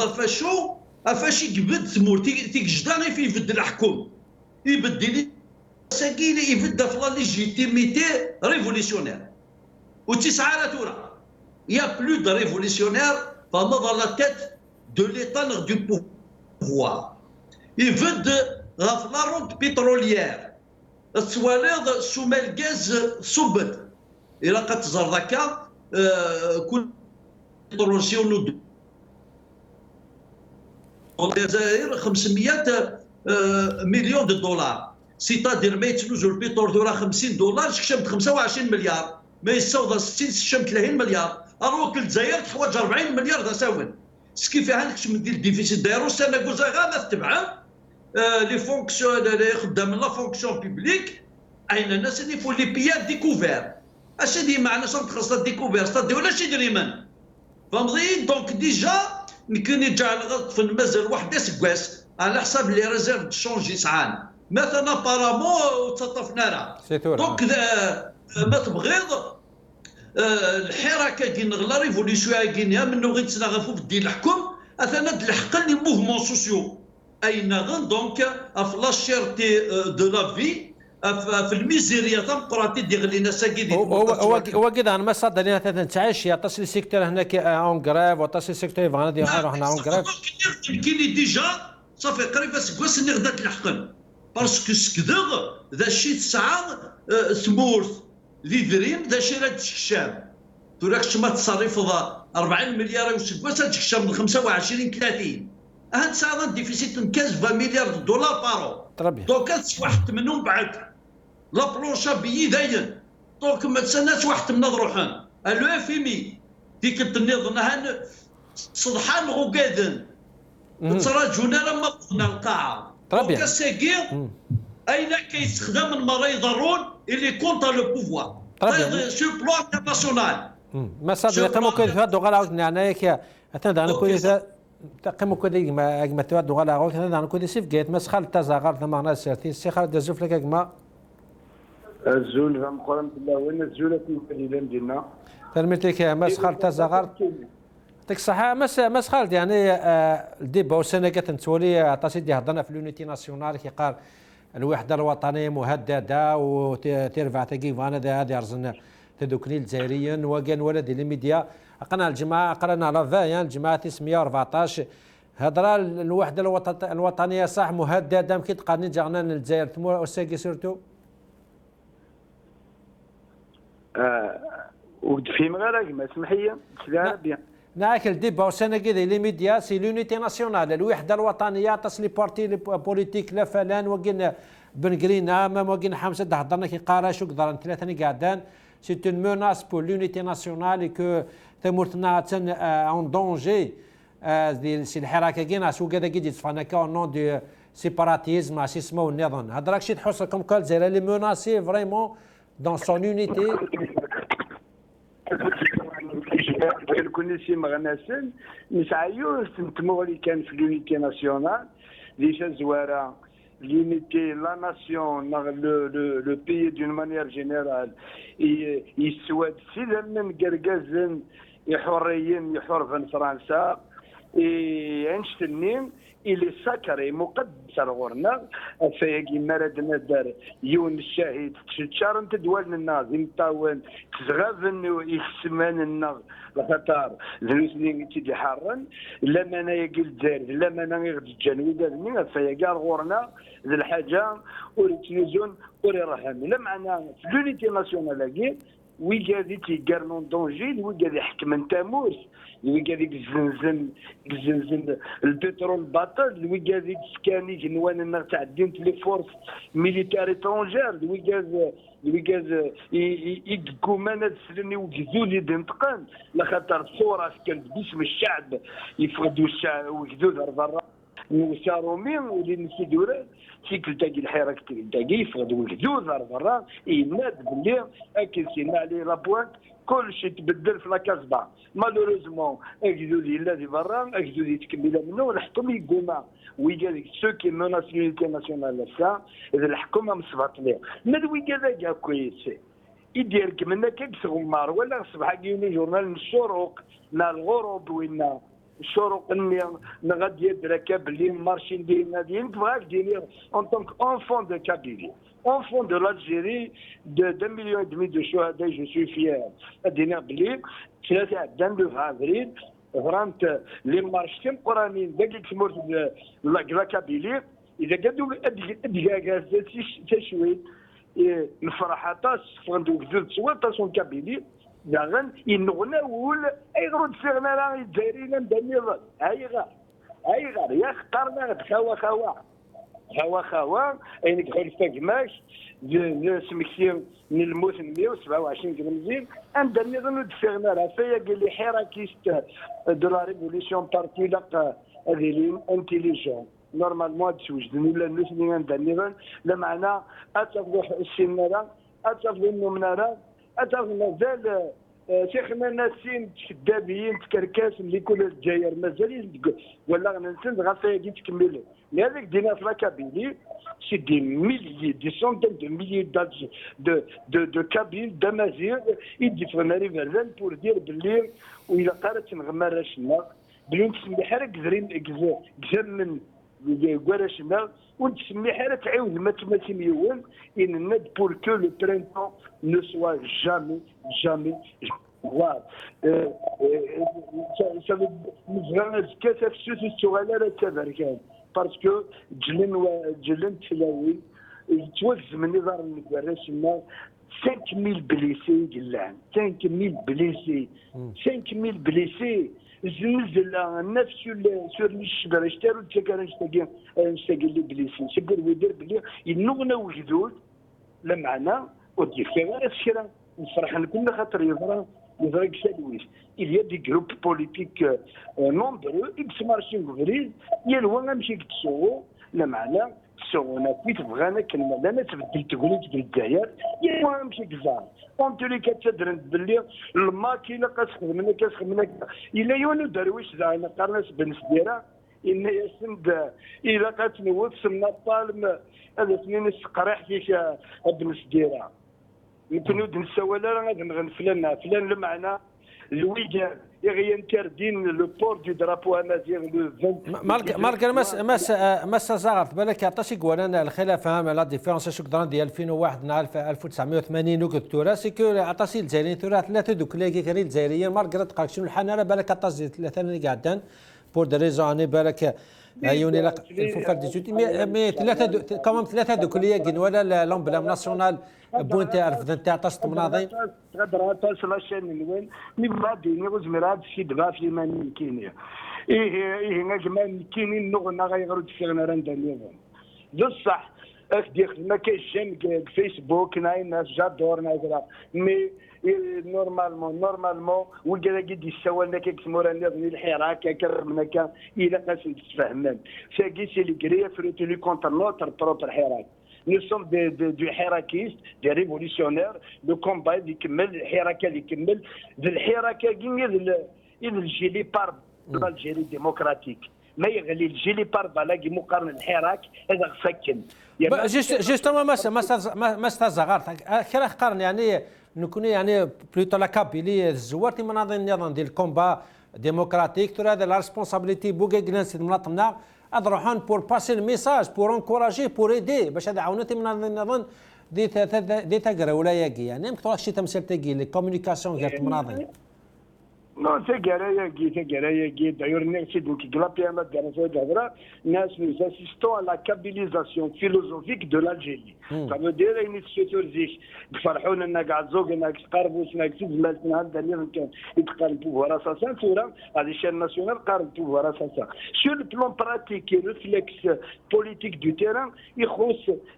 افاشي يبد ثمور تيجدا غير في يبد الحكم يبدل ساكين يبدا في لا ليجيتيميتي ريفوليسيونير وتسعى لا تورا يا بلو دو ريفوليسيونير فنظر لا تيت دو ليتا دو بوفوار يبد غاف لا روند بيتروليير السواليض سوما الغاز صبت الى قد تزرد هكا كل ترونسيون الجزائر 500 مليون دولار سيتادير ما يتلوزو البترول دورا 50 دولار شكشمت 25 مليار ما يستوضى 60 شكشمت 30 مليار اروك الجزائر تحوج 40 مليار دا ساون سكي فيها نكش من ديال الديفيسيت دايرو سنه كوزا غادا تتبع لي فونكسيون اللي خدام لا فونكسيون بيبليك اين الناس اللي فو لي بيات ديكوفير اش دي معنا صنت خاصه ديكوفير صدي ولا شي دريمان فهمتي دونك ديجا يمكن يرجع الغلط في المازال واحد سكواس على حساب لي ريزيرف تشونجي سعان مثلا بارامو وتصطفنا راه دونك ما تبغيض الحركه كي نغلا ريفوليسيون كينيا منو غير تنغفو في الدين الحكم اثنا الحق لي موفمون سوسيو اين غن دونك في لا شيرتي دو لا في في الميزيريا ديمقراطي ديال لينا ساكي
هو كذا انا ما صدق لنا تعيش يا تصل سيكتور هناك اون غريف وتصل سيكتور فانا دي روحنا اون غريف
كاين ديجا صافي قريبه سكواس اللي غدات الحقن باسكو سكذا ذا الشيء تسعه ثمورث ليفريم ذا شي راه تشكشام توراكش ما تصرف 40 مليار وسكواس تشكشام من 25 30 هاد ساعه ديفيسيت 15 مليار دولار بارو دونك واحد منهم بعد لا بلونشا بيي داين دونك ما تسناش واحد من روحان لو اف ام اي ديك التنظيم نهان صدحان غوكادن تراجعنا لما قلنا القاعه دونك ساكي اين كيستخدم المرا يضرون اللي كونتر لو بوفوار سو بلان انترناسيونال
ما صاد يقيموا كل هذا غلاوت نعناك اتند انا كل تقيموا كل ما تود غلاوت انا كل سيف جيت مسخال تزاغر ثم ناس سيرتي سي خالد دزوف لك كما
الزول فهم قرن بالله وين الزول في البلاد ديالنا
تلميتك مسخال تزاغر يعطيك الصحة مس خالد يعني الديبا والسنة كتنتولي عطاسي دي هضرنا في اليونيتي ناسيونال كي قال الوحدة الوطنية مهددة وترفع تقيف انا هذه ارزنا تدوكني الجزائريين وكان ولدي الميديا قنا الجماعة قرانا لافايان الجماعة 914 هضرة الوحدة الوطنية صح مهددة كي تقارني جانا الجزائر تمو اساكي سورتو
في مغارق ما سمحية بيان
ناك الديبا وسنة كذا لي ميديا سي لونيتي ناسيونال الوحدة الوطنية تصلي بارتي بوليتيك لا فلان وكين بن غرينا ما وكين حمزة هضرنا كي قارا شو قدر ثلاثة قاعدان سي اون موناس بور لونيتي ناسيونال كو تمرتنا تن اون دونجي سي الحركة كينا سو كذا كي تصفانا كا نون دو سيباراتيزم سي اسمه النظام هضرك شي تحسكم كال زي لي موناسي فريمون دون سون يونيتي
كل شيء مغناسن نسعيو نتمولي كان في لونيتي ناسيونال ديجا زواره l'unité, la nation, le pays d'une manière générale, il souhaite si même Gergazen, يحوريين يحور في فرنسا اينشتين اللي سكري مقدس الغورنا فيجي مردنا دار يون الشهيد تشار انت دوال الناس يمطاون تزغافن يسمان النغ لخطر ذنسنين تيجي حارن لما انا يجي الجزائر لما انا يغد الجنوي دارني فيجي الغورنا ذي الحاجه وريتنيزون وريرهم لما انا في لونيتي ناسيونال كي ويجادي تيقارنون دونجي ويجادي حكم تاموس ويجادي الزنزن البترول باطل ويجادي سكاني جنوان النار تعدين لي فورس ميليتاري ترونجير ويجاز يدقوا مانا تسلني وجذو لي دنتقان لخاطر الثوره كانت باسم الشعب يفقدوا الشعب وجذو برا وشارومين ولي نسيدورات سيكل تاقي الحراك تاقي يفقدوا الجذوذ برا يناد باللي اكل سينا عليه لابوانت كل شيء تبدل في لاكازبا مالوروزمون اجدو لي الذي برا اجدو لي تكمل منه والحكم يقوم ويجا سو كي مناس لونيتي ناسيونال سا اذا الحكومه مصبات ليه ماذا ويجا كاع كويس يدير كمنا كيكس غمار ولا صباح كيوني جورنال من الشروق لا الغروب وين
الشروق غادي يدرك باللي مارشين ديالنا ديالك بغاك ديني اون طونك اونفون دو كابيلي اونفون دو لالجيري دو 2 مليون ودمي دو شهداء جو سوي فيير دينا باللي 3 عدن افريل فرانت لي مارشين قرانين داك الكمور لا كابيلي اذا قادوا ادقاق تشويت نفرح طاس فغندوك زوج سوات طاسون كابيلي داغن ينغناول اي غرود فيغنا راه الجزائريين مدنيض هاي غار يا اختارنا خوا اينك غير فاكماش سمكتين من الموت 127 كيلومتر مدنيض ود فيغنا راه فيا قال لي حراكيست دو لا ريفوليسيون بارتي لق هذه انتيليجون نورمالمون توجدني ولا الناس اللي مدنيض لا معنى اتفضل السناره اتفضل النمناره اتفضل مازال شيخنا ناسين كذابين تكركاس اللي كل الجزائر مازال ولا غنسند غافا كي تكمل لهذاك دينا في لاكابيلي سي دي ميليي دي سونتين دو ميليي دو كابيل دمازيغ يدي في ناري فردان بور دير باللي وإلا قالت نغمر راشنا بلي نسمي حرك من كواراشنا ونتسمي حاله تعاود ما تميون ان الناد بور كو لو برينتون نو سوا جامي واو ça مزرعه كثف سوس السؤال تباركان باسكو جلن تلاوي توقف من نظام الكواراشنا 5000 بليسي قلان 5000 بليسي زلزل نفس سور الشجر اشتروا تكان نشتاق لي بليسي سكر ويدير بلي ينغنا وجدود لا معنا ودي فيها الشرا نفرح كل خاطر يضرب سالويس il y a des groupes politiques nombreux اكس مارشين غفريز يلوا نمشي كتسوو لا معنا سونا كيف بغانا كلمه لا تبدل تقولي في الجزائر يلوا نمشي كزار اونتولي كتدرن باللي الماكينه كتخدم الا يونو درويش زعما قرناس بنس ديرها ان يسند الى كتنوض سمنا طالم هذا سنين السقريح كيش بنس ديرها يمكن نسوى لا غادي نغنفلنا فلان المعنى الويجان يغينتر دين لو بور دو درابو امازيغ لو 20
مالك مس زغرت بالك عطاش يقولنا الخلافه لا ديفيرونس شو قدران ديال 2001 نهار 1980 وكتورا سي كو عطاسي الجزائريين ثلاثه ثلاثه دوك اللي كانوا الجزائريين مارغريت قالك شنو الحال بالك عطاس ثلاثه اللي قاعدين بور دي ريزون بالك عيوني لا الفوفار دي جوتي مي ثلاثه كمان ثلاثه دوك اللي كاين ولا لومبلام ناسيونال بوين تعرف تعطاش تمناضي
تقدر عطاش لاشين وين مي بلادي وزمرات في دبا في ماني كينيا ايه نجم كينين نغنا غيغرد في غنران داليهم بصح اخدي ما كاينش فيسبوك ناين ناس جادور ناس مي نورمالمون وكذا قد يسوى لنا كيكسمور نظني الحراك كرمنا كا الى قاس نتفاهمن ساكي سي لي كري فريتولي كونتر نوتر بروبر حراك نو سوم دي حراكيست دي ريفوليسيونير لو كومبا اللي يكمل الحراكه اللي يكمل ذي الحراكه كاين الجيلي بار الجيري ديمقراطيك ما يغلي الجيلي بار لاقي مقارن الحراك هذا سكن
جوستومون ما استزغرت كره قرن يعني نكون يعني بلوتو لا كابيلي الزوارتي مناضل النظام ديال الكومبا ديمقراطيك ترى هذا لا ريسبونسابيلتي بوكا جلانس المناطمنا اضروحون بور باسي الميساج بور انكوراجي بور ايدي باش هذا عاونتي من النظام دي تاقرا ولا ياكي يعني يمكن شي تمثيل تاقي لي كومونيكاسيون ديال المناضل
نو تاقرايا دايور نيرسي دوك كلابي اما دراسه الهضره ناس نو اسيستون على لا كابيليزاسيون فيلوزوفيك دو لالجيري فما دايره انيسياتور زيك فرحونا انا كاع زوج انا قربوش انا زمالتنا هذا كان يتقارب بوفوار اساسا ثورة هذه الشان ناسيونال قارب بوفوار اساسا سو لو بلون براتيك ريفلكس بوليتيك دو تيران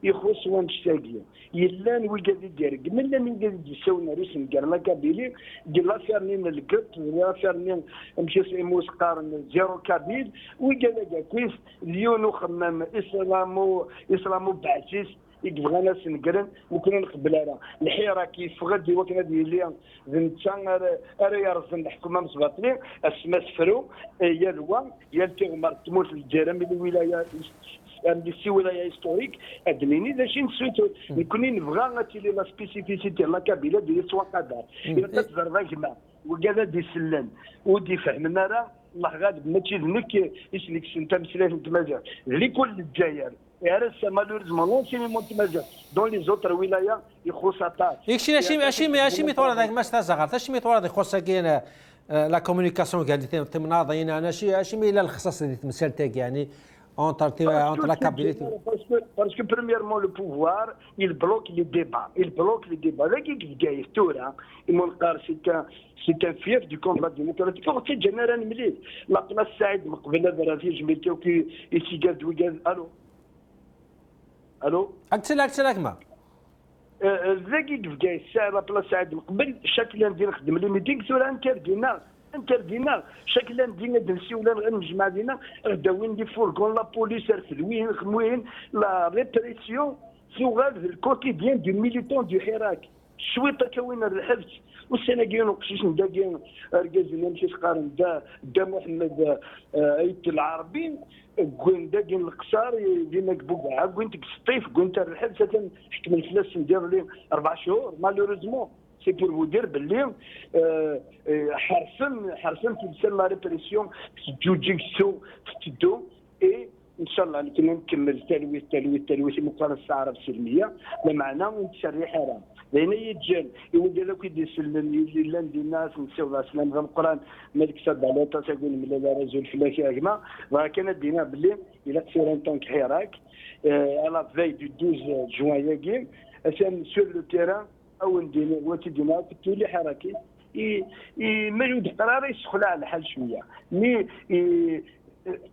يخص وانشتاقيه يلا نوقف دير من لا نوقف يساونا رسم كاع لا كابيلي ديال لافير نين الكت فيرنين مشي سيموس قارن زيرو كابيل وقال كويس اليونو خمام اسلامو بعثيس يبغى ناس نقرن وكنا نقبل على الحراك كيف غادي وكنا ديال زنتان راه يرزن الحكومه مسبطين اسما سفرو يا لوا يا تيغمر تموت الجرم الولايه عندي سي ولايه هيستوريك ادميني ذا شي نسيتو نكوني نبغى غاتيلي لا سبيسيفيسيتي لا كابيله ديال سوا قدر الا تزرب جماعه وكذا دي سلان ودي فهمنا راه الله غالب ماشي ذنك يسلكسيون تاع مسلاف نتمازح لكل الجزائر راه مالوريزمون نون سينيمون نتمازح دون لي زوتر ولايه يخص تاع
يكشي ميطور هذاك ما استزغر اش ميطور هذاك خص كاين لا كومونيكاسيون قاعد تمناضين انا شي ميلا الخصاص اللي تمثل تاعك يعني اونتر لا كابيليتي
parce que premièrement le pouvoir il bloque les débats là qui جاي تورا المنقار c'est un fief du combat démocratique وقت جنرا مليح لقنا السعيد من قبل هذا في جميلته كي يسيقاد وقال الو
اكتلك ما
ذاكي جاي الساعه لا سعيد من قبل شكلا ندير نخدم لي ميتينغ سورا انتردينا شكلا دينا دنسي ولا نجمع دينا غداوين دي فورغون لا بوليس وين خموين لا ريبريسيون سوغال الكوتيديان دو ميليتون دو حراك شويطه كوين الحبس والسناقين وقشيش نداقين رجال مشي تقارن دا محمد ايت العربي كون داقين القصار ديما كبوكا كون تكسطيف كون تاع الحبس حكم الفلاس ندير ليه 4 شهور مالوريزمون سي بور فو دير باللي حرصن تسمى ريبريسيون جوجيتسو تدو اي ان شاء الله نكمل تلويث مقارنه العرب السلميه بمعنى ونتشري حرام لان يتجن يولي لك يدير لان دي الناس نساو سلام في القران مالك صد على تقول من لا رجل فلاكي هكما راه كانت دينا باللي الى تصير ان طونك حراك على فاي دو 12 جوان ياكي عشان سور لو تيران او ندير وتدينا تولي حركي مالود قرار يسخل على الحال شويه مي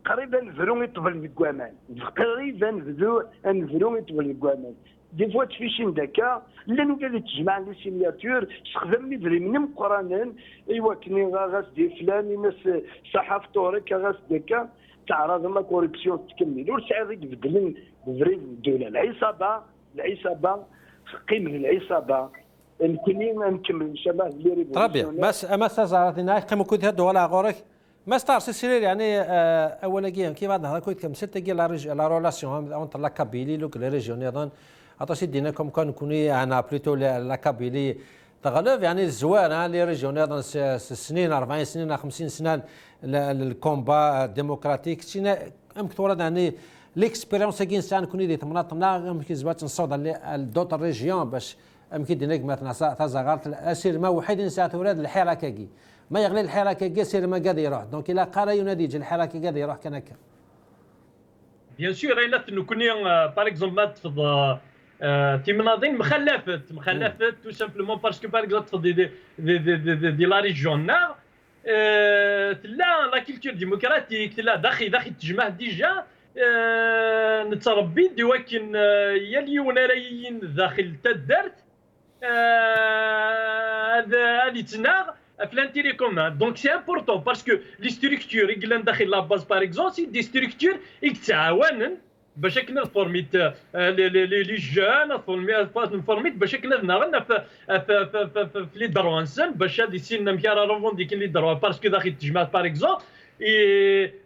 قريبا نفرو يطبل بالكوامان نفرو يطبل بالكوامان دي فوا تفيشين داكا لانو قال تجمع لي سينياتور استخدم لي دري من مقرانا ايوا كني غاس دي فلان ناس صحافه توريك غاس داكا تعرض لا كوربسيون تكمل ورسعي يبدلن فري الدوله العصابه قيمه العصابه نكمل ان شاء الله لي ريفولوسيون
بس اما استزارتنا قيمه كنت هدو ولا غورك ما ستار سيرير يعني اولا كي كيف هذا كنت كم ست كي لا رولاسيون اونتر لا كابيلي لوك لي ريجيون ايضا عطاشي دينا كم كان كوني انا بليتو لا كابيلي تغلب يعني الزوار لي ريجيون ايضا سنين 40 سنين 50 سنه الكومبا ديموكراتيك سينا يمكن تورد يعني ليكسبيريونس كي انسان كوني دي تمناطنا يمكن زبات نصود دوطر ريجيون باش يمكن دينك مثلا تزغرت اسير ما وحيد نسات ولاد الحركه ما يغلي الحركه سير ما قادر يروح دونك الا قال ينادي الحركه قادر يروح كان هكا
بيان سور الا نكوني باغ اكزومبل تفض تيمناضين مخلفت تو سامبلومون باسكو باغ اكزومبل تفض دي لا ريجيون نار تلا لا كولتور ديموكراتيك تلا داخل تجمع ديجا نتربي ولكن يا اليونانيين داخل تدرت هذه تناغ في لانتيري كومان دونك سي امبورطون باسكو لي ستركتور يقلن داخل لاباز باغ اكزومبل سي دي ستركتور يتعاونن باش كنا نفورميت لي جون نفورميت باش كنا نغنى في لي دروانسن باش هذه سينا مكاره روفونديكين لي دروا باسكو داخل تجمع باغ اكزومبل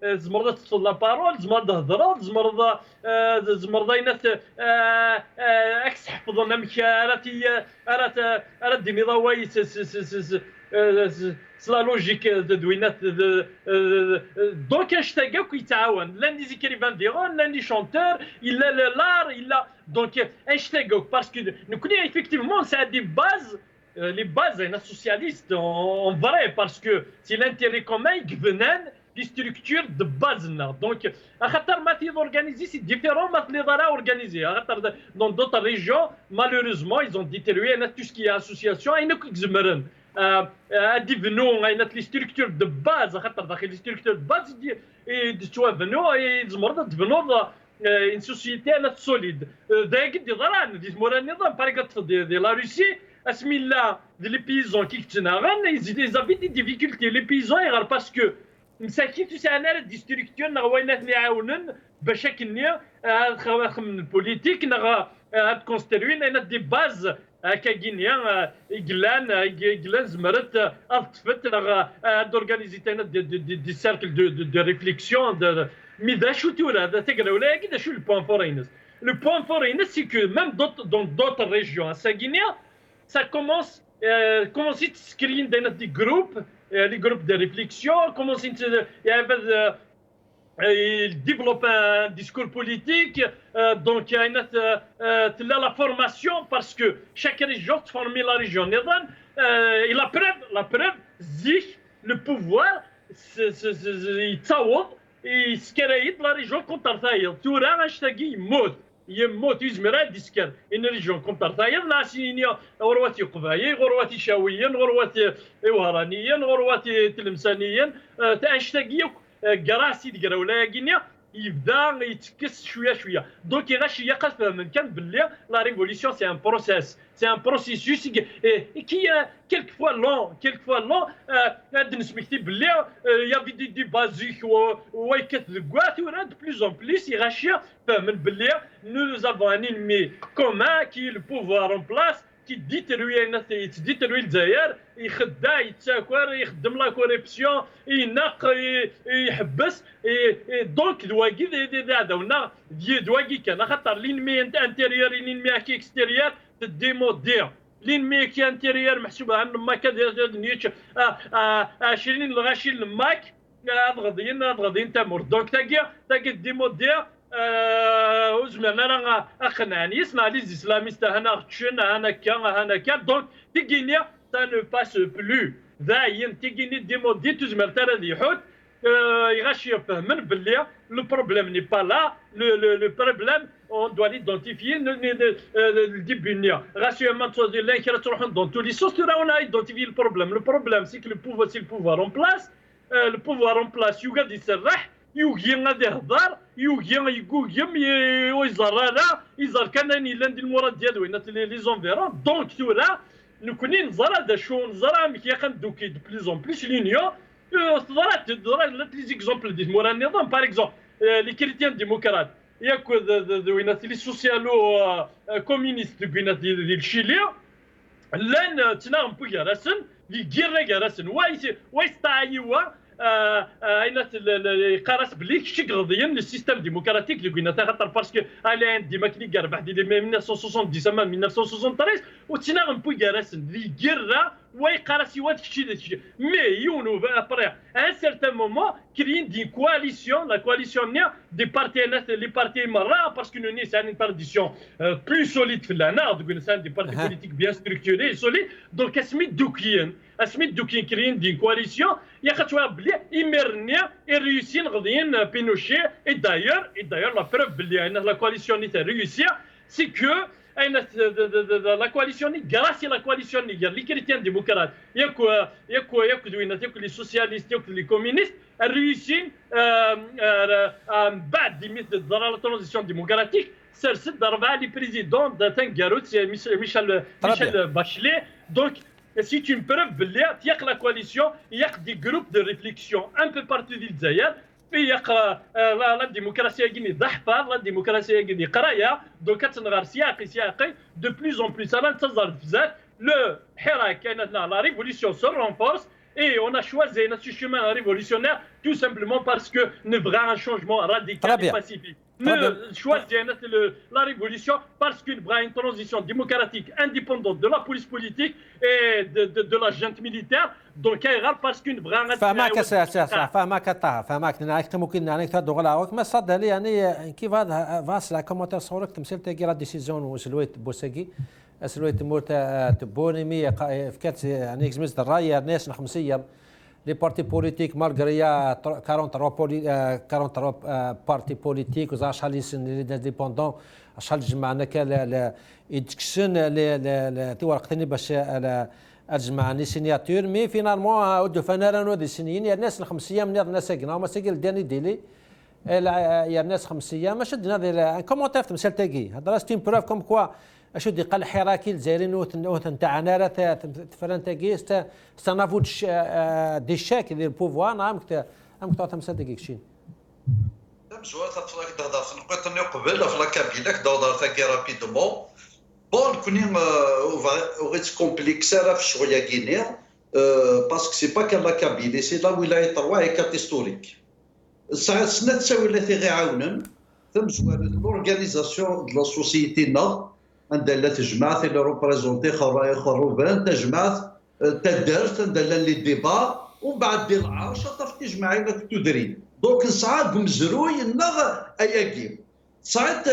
زمرضة تصل لا بارول زمرضة هضرات زمرضة ينات اكس حفظنا مكاراتي ارات ديمي ضواي سلا لوجيك دوينات دونك اشتاقا كيتعاون لا لي زيكريفان ديغون لا لي شونتور الا لار الا دونك اشتاقا باسكو نكوني ايفيكتيفمون سا دي باز les bases d'un socialiste en vrai parce que c'est l'intérêt commun qui venait les structures de base là donc à خاطر ما organisé c'est différent ما les organisé dans d'autres régions malheureusement ils ont détruit tout ce qui est association et nous exmerent devenons les structures de base خاطر داخل les structures de base devenons devenons une société solide داك دي ضران دي مورا النظام par دي لا روسي اسمي الله لي بيزون كي كتناغن يزيد دي ديفيكولتي لي بيزون يغير باسكو مساكين تسعنا دي ستركتور نغوينات يعاونن باش كني من البوليتيك نغ كونستروين انا دي باز هكا كينيا يقلان زمرت اطفت نغ دورغانيزي تانا دي سيركل دو ريفليكسيون مي دا شو تورا دا تقرا ولا كي دا شو البوان فورينس لو بوان فورينس سي كو ميم دون دوتر ريجيون سا كينيا ça commence à se créer des groupes les groupes de réflexion, commence il développe un discours politique, donc il y a la formation parce que chaque région forme la région. Et la preuve, le pouvoir, il يسكرايد لا ريجون كونتر ثايض تورا اشتاقي يموت يزمر ديسكر ان ريجون كونتر ثايض لا سينيا غرواتي قبايي غرواتي شاويا غرواتي وهرانيا غرواتي تلمسانيا اشتاقي كراسي ديال ولا كينيا يبدا يتكس شويه شويه دونك غاشي يقف من كان باللي لا ريفوليسيون سي ان بروسيس سي ان بروسيسوس كي كيلك فوا لون هاد نسميتي باللي يافي دي بازيك ويكت دكوات ورا دو بلوز اون بليس يغاشي فاهمين باللي نو زافون ان انمي كومان كي لو بوفوار اون بلاس qui détruit الجزائر يخدع يتساكر يخدم لا كوريبسيون ينق يحبس دونك دواكي عداونا دواكي كان خاطر لينمي انتيريور لينمي اكستيريور ديمودير لينمي كي انتيريور محسوبه عن ما كان نيتش 20 لغاشي الماك غاديين تمر دونك تاكي ديمودير وزمرنا راه اقنعني يسمع لي زيسلاميست هنا تشنا هنا كان دونك تيجيني ça ne passe plus داين تيجيني ديمودي تزمر ترى ذي حوت يغاشي يفهمن باللي لو بروبليم ني با لا لو بروبليم on doit l'identifier le début غاشي ما تشوزي لا كي تروحون دون تو لي سوس رانا ايدونتيفي le problème c'est que le pouvoir en place le pouvoir en place يقعد يسرح يوجي غادي يهضر يوجي يقوم يزار كان لاندي المراد ديالو لي زونفيرون دونك تورا نكوني نزرا دا شو نزرا مكي خندوكي دو بليز اون بليس لينيو ضرات لي زيكزامبل دي مورا النظام باغ اكزومبل لي كريتيان ديموكرات ياك وينات لي سوسيالو كومونيست ديال الشيلي لان تناغم بويا راسن دي كيرا راسن واي ستايوا قارس بلي شي غضيان السيستم ديموكراتيك اللي قلنا خاطر باسكو الان ديما كلي كربح ديال 1970 من 1973 وتنا نبوي كراس دي كيرا واي قارسي واد شي مي يونو ابري ان سيرتان مومون كريين دي كواليسيون لا كواليسيون دي بارتي لي بارتي مرا باسكو نوني سان ان تراديسيون بلو سوليد في الهنا دوك سان دي بارتي بوليتيك بيان ستركتوري سوليد دونك اسميت دوكيين كريين دي كواليسيون يا خاطر بلي يمرنيا يريوسين غاديين بينوشي اي دايور لا بروف بلي ان لا كواليسيون تاع ريوسيا سي كو la coalition grâce à la coalition les chrétiens démocrates ياك دوينات ياك لي سوسياليست ياك لي كومونيست réussir بعد ضرر لا ترانزيسيون ديموكراتيك سرسد اربعه لي بريزيدون تانكاروت ميشيل باشلي دونك c'est une preuve باللي تياق la coalition ياق دي جروب دو ريفليكسيون ان بو بارتو ديال الجزائر ياق لا ديموكراسيه كيني ضحفه لا ديموكراسيه كيني قرايه دونك كتنغار سياقي دو بلوز اون بلوس انا تظهر بزاف لو حراك كانت لا ريفوليسيون سو رونفورس et on a choisi notre chemin révolutionnaire tout simplement parce que nous voulons un changement radical et pacifique. Nous choisissons la révolution parce qu'il y a une transition démocratique indépendante de la police politique et de la junte militaire. Donc, parce qu'une vraie...
فهمك نعرف ممكن نعرف تدور على وقت ما صدق لي يعني كيف هذا فاصل كومنتير صورك تمثيل تاكي لا ديسيزيون وسلويت بوساكي سلويت مورتا تبونيمي فكات يعني اكزميز الراي الناس الخمسيه لي بارتي بوليتيك مالغريا 43 بارتي بوليتيك وزا شحال لي ديبوندون شحال جمعنا كا يدكشن تي ورقتني باش اجمع لي سيناتور مي فينالمون ودو فنارانو دي سينيين يا الناس الخمسيه من الناس ساكنه ما ساكن داني ديلي يا الناس خمسيه ما شدنا كومونتير تمثال تاكي هذا راس تيم بروف كوم كوا اشو دي قال حراكي الجزائريين نتاعنا راه تفران تاكي ستنافود دي شاك ديال البوفوار نعم كنت تمثال تاكي كشين
مزوات تفلاك تهضر في النقطه اللي قبل في لاكابيلا كدور تاكي رابيدومون بون كوني اوريت كومبليكسا في شويه كينيا باسكو سي با كان لاكابيلي سي لا ولايه تروا هي كات هيستوريك ساعات سنه تساوي اللي غيعاونن ثم زوال لورغانيزاسيون دو لا سوسيتي نا عندها لا تجمعات اللي روبريزونتي خروبان تجمعات تدارت عندها لي ديبا ومن بعد دير العرش طاف تجمع لك تدري دونك نسعى بمزروي النغ اياكيم ساعات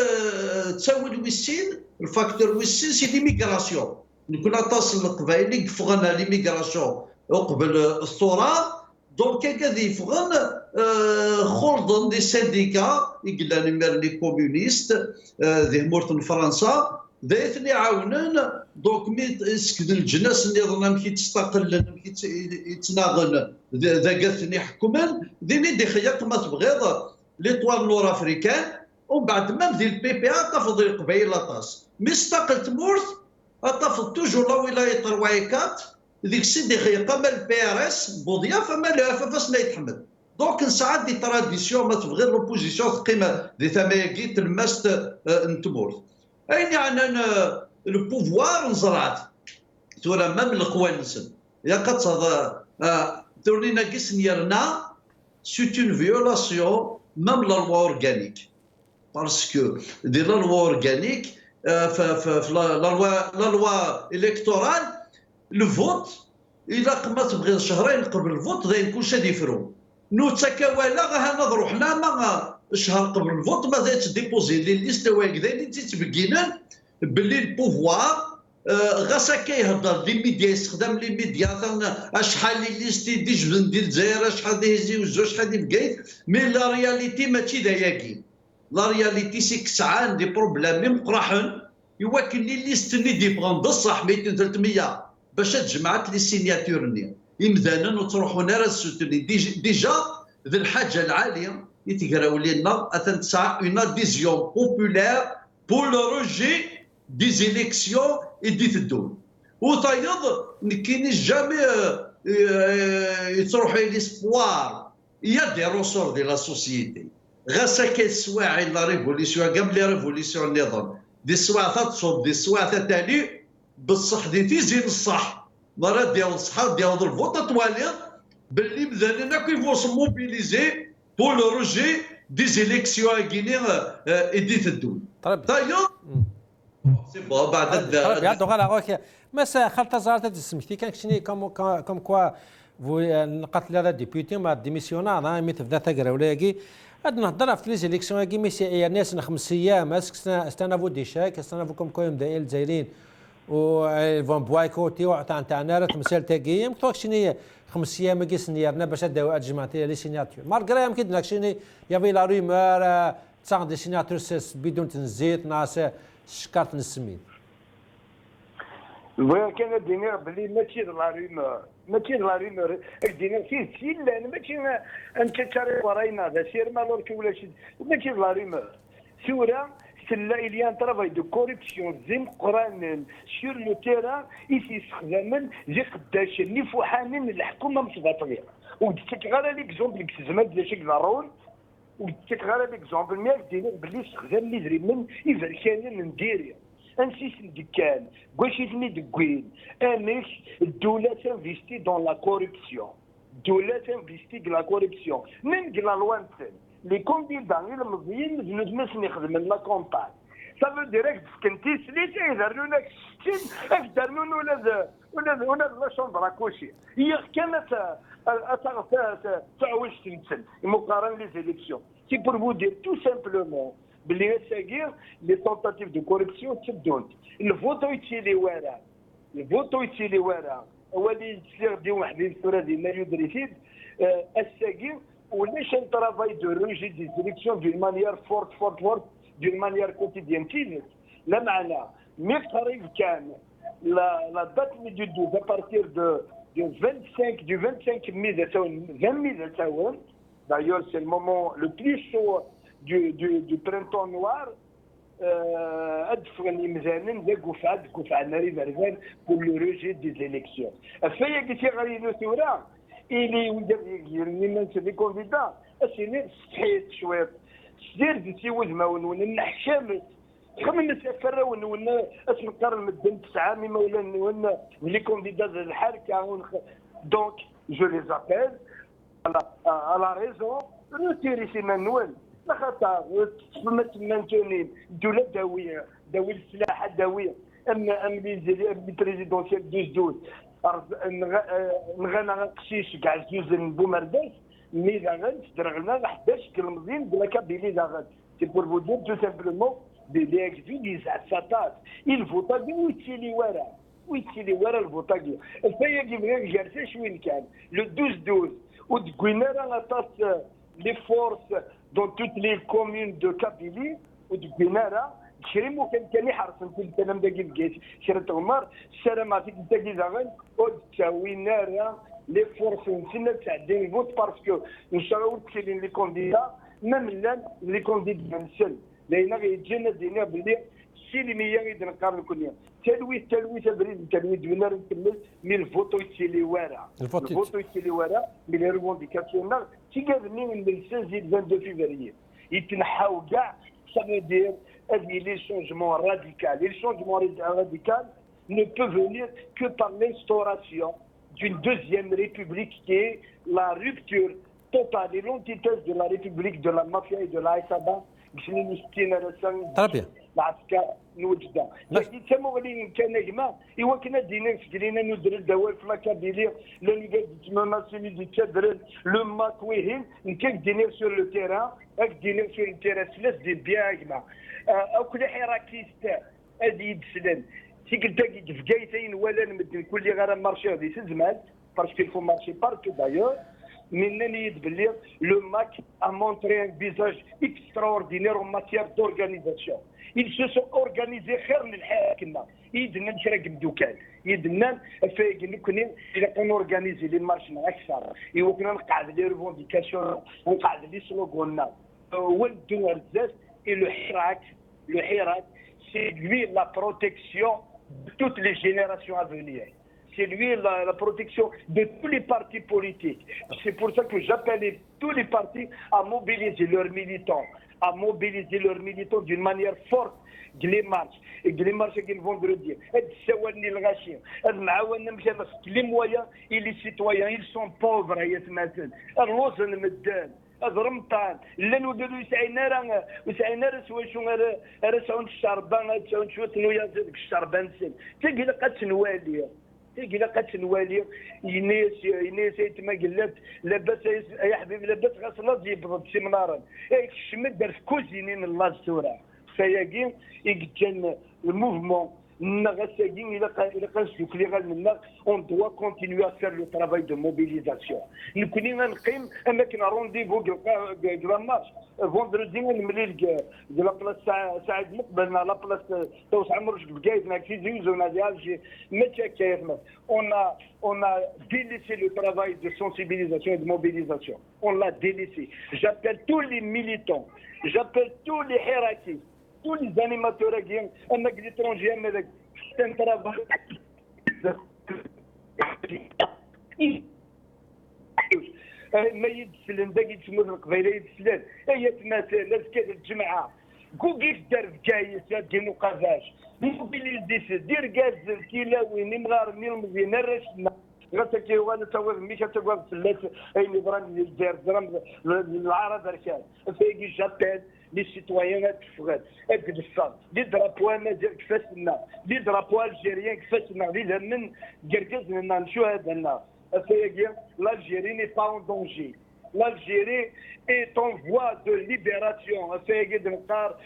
تساوي الويسين الفاكتور ويسين سي ليميغراسيون كنا تصل القبائل يفغنا ليميغراسيون قبل الثوره دونك كذا يفغن خلطن دي سانديكا يقلان مير لي كومونيست ذي مورتن فرنسا ذايثني عاونن دونك مي اسكن الجناس اللي ظنا كي تستقل كي يتناغن ذا قالتني حكما ذيني دي خياط ما تبغيض ليطوال نور افريكان ومن بعد ما ذي البي بي طافض القبائل لاطاس مي استقلت مورث طافض توجور لا ولايه روايكات ذيك السيد دي خياطه ما البي ار اس بوضيا فما لا فاسنا يتحمد دونك نساعد دي تراديسيون ما تبغي لوبوزيسيون قيمه دي ثمايكي تلمست نتمورث اين يعني انا البوفوار نزرعت تورا ما من القوى نسن يا قد تورينا كيس نيرنا سيت اون فيولاسيون مام لا لوا اورغانيك باسكو دي لا لوا اورغانيك في لا لوا الكتورال لو فوت الا ما تبغي شهرين قبل الفوت ذا يكون شادي فرو نو تسكاوالا غا نضرو حنا ما شهر قبل الفوت ما زادش ديبوزي لي ليست واكدا اللي تتبقينا باللي البوفوار غاساكا يهضر لي ميديا يستخدم لي ميديا شحال لي ليستي دي جبن ديال الجزائر شحال يهزيو زوج شحال في بكايت مي لا رياليتي ماشي داياكي لا رياليتي سي كسعان دي بروبليم مقرحن يوكل لي ليست اللي دي بغون بصح 200 300 باش تجمعت لي سيناتور يمدانا وتروحونا راه سوتوني ديجا ذي الحاجه العاليه يتقراو لنا تسعى اون اديزيون بوبولير بور لو روجي دي زيليكسيون اي تدون وطايض كاين جامي يتروح ليسبوار يا دي روسور دي لا سوسيتي غاساكا السواعي لا ريفوليسيون قبل لي ريفوليسيون النظام دي السواع تصوب دي السواع تالي بصح دي تيزين الصح مرات ديال الصحه ديال الفوط توالي باللي مزالنا كيفوس موبيليزي بور لو روجي دي زيليكسيون كيني ايدي تدون طيب سي بون بعد
يا دوغالا اوكي مسا خلطه زارت سميتي كان كشني كوم كوا نقات لا ديبيوتي ما ديميسيونا انا مي تبدا تقرا ولاكي هاد نهضر في لي زيليكسيون كي ميسي ناس 5 ايام استنافو دي شاك استنافو كوم كوم دايل الجزائريين و فون بوايكوتي وتاع نارت مسال تاكيم كتوك شني 5 ايام كي سنيرنا باش داو اجمعتي لي سيناتور مارغري يمكن لك شني يافي لا رومور تاع دي سيناتور بدون تنزيت ناس شكرت نسمين
ولكن دينير بلي ماشي لا رومور ماشي لا رومور دينير فيه سيلان ماشي انت تشاري وراينا هذا سير مالورك ولا شي ماشي لا رومور سوره سلا إليان ترافاي دو كوريبسيون زي مقرانن سور لو تيران يستخدمن زي قداش اللي فوحانين الحكومه متباطلين وديك غير ليكزومبل كزمان ديال شي كلارون وديك غير ليكزومبل ميك دينير بلي استخدام لي زريمن يفركانين نديري انسيس دكان كواش يتني دكوين انك الدوله تنفيستي دون لا كوريبسيون الدوله تنفيستي لا كوريبسيون من كلا لوانتن لي كونديدا اللي مضيين مجنود ماسن يخدم لا كومباج صافي ديريكت كنتي سليتي يدارلونا كشتين اش دارلونا ولا لا شومبر كوشي هي كانت تعوج تمثل مقارنه لي زيليكسيون سي بور فو دير تو سامبلومون بلي ساكير لي تونتاتيف دو كوريبسيون تبدون الفوتو يتسيلي ورا هو اللي يصير دي واحد الصوره ديال ماريو دريسيد الساكير وليش un travail de rejet des élections d'une manière forte, d'une manière quotidienne. لا معنى مقريب كان la date du 12 à partir du 25 mai de 20 mai de d'ailleurs c'est le moment le plus chaud du printemps noir ادفغني مزانن ذا قفعه ناري برزان pour le rejet des élections. فيا كي غادي نسورا إلي ويدير ناس لي كونديدا اسيني صحيت شويه سير ديتي وزما ون النحشامس خمن سفر ون اسم قرن مدن 9 ميما ولا لي كونديدا الحركه دونك جو لي زابيل على ريزون روتيري سي مانويل لخاطر مانتونين الدوله داويه السلاح داويه ام لي بريزيدونسيال 12 نغنى قشيش كاع زوزن بومرداس مي لا غنسترغلنا 11 كلمزين بلا كابيلي لا غن سي بور فو دير تو سامبلومون دي اكزي دي ساتات الفوطاكي ويتسيلي ورا الفوطاكي الفايا كي بغا جالسه وين كان لو 12 ودكوينا راه طاس لي فورس دون توت لي كومون دو كابيلي ودكوينا راه شريمو كان يحرص كل كلام داكي بكيت شريت عمر السلاماتيك داكي زغن ودكوينا راه لي فورس نسنا تاع دي فوت باسكو نشراو تكلين لي كونديدا ميم لي كونديدا نسل لان غيجينا دينا بلي السيلميه غيد نقارن كل تلويث بريد تلويث دوينا نكمل مي الفوتو يتسيلي ورا الفوتو يتسيلي ورا مي لي ريفونديكاسيون تيقابلني من 16 22 فيفري يتنحاو كاع سافو هذه لي شونجمون راديكال لي شونجمون راديكال ne peut venir que par l'instauration d'une deuxième république qui est la rupture totale et l'antithèse de la république de la mafia et de la Haïsaba.
طربيا
العسكر نوجده لكن تما ولي كان جماعه ايوا كنا دينا سكرينا ندير الدواء في مكابيلي لاني قاعد سيني دي تدرل لو ماكويهين كان دينا سور لو تيران اك دينا سور التيران ثلاث دي بيان جماعه او كل حراكيست ادي يدسلن تيقلتاكي فكايتين ولا نمد كل غير مارشي هذه سزمات باسكو يفو مارشي بارتو دايور le MAC a montré un visage extraordinaire en matière d'organisation. Ils se sont organisés خير من الحاكمة. يدنا نشرق بدوكان. يدنا كنا organiser les marches أكثر. وكنا نقعد les revendications. نقعد les slogans. والدو الزاز et le Hirak, c'est lui la protection de toutes les générations à venir. C'est lui la protection de tous les partis politiques. C'est pour ça que j'appelle tous les partis à mobiliser leurs militants, d'une manière forte. Les marches qui vont le dire. Les moyens et les citoyens, ils sont pauvres. الرمطان لانو قالوا يسعينا راه سوا شو راه ساون الشربان ساون شو تنويا زادك الشربان سن تلقى لقات نوالي يناس يتما قلت لاباس يا حبيبي لاباس غاس يبرد شي منارا الشمد دار في كوزينين الله السوره فياكي يجن الموفمون on doit continuer à faire le travail de mobilisation. Nous connaissons un rendez-vous de la marche. Vendredi, de la place Saïd Moukbelna, la place Taous Amrouch Bgaïd, on a délaissé le travail de sensibilisation et de mobilisation. On l'a délaissé. J'appelle tous les militants, j'appelle tous les hiérarchies, tous les animateurs un étranger avec un travail ما يدسلن داك يتسمون القبيله يدسلن هي تماثل لازكاد الجماعه كوكيف دار فكايس دينو قفاش موبيليزيس دير كاز كيلاوي مغار ميل مزيان رشنا غاتكي وانا تاوغ ميشا تاوغ فلات اي نظام الجزائر درام العرب ركان فيجي جابيل les citoyens atfouad adgdfad les drapeaux amazigh kfasna les drapeaux algériens kfasna les men gergazna nshouhadna afayagi l'Algérie n'est pas en danger. L'Algérie est en voie de libération. Afayagi dnqar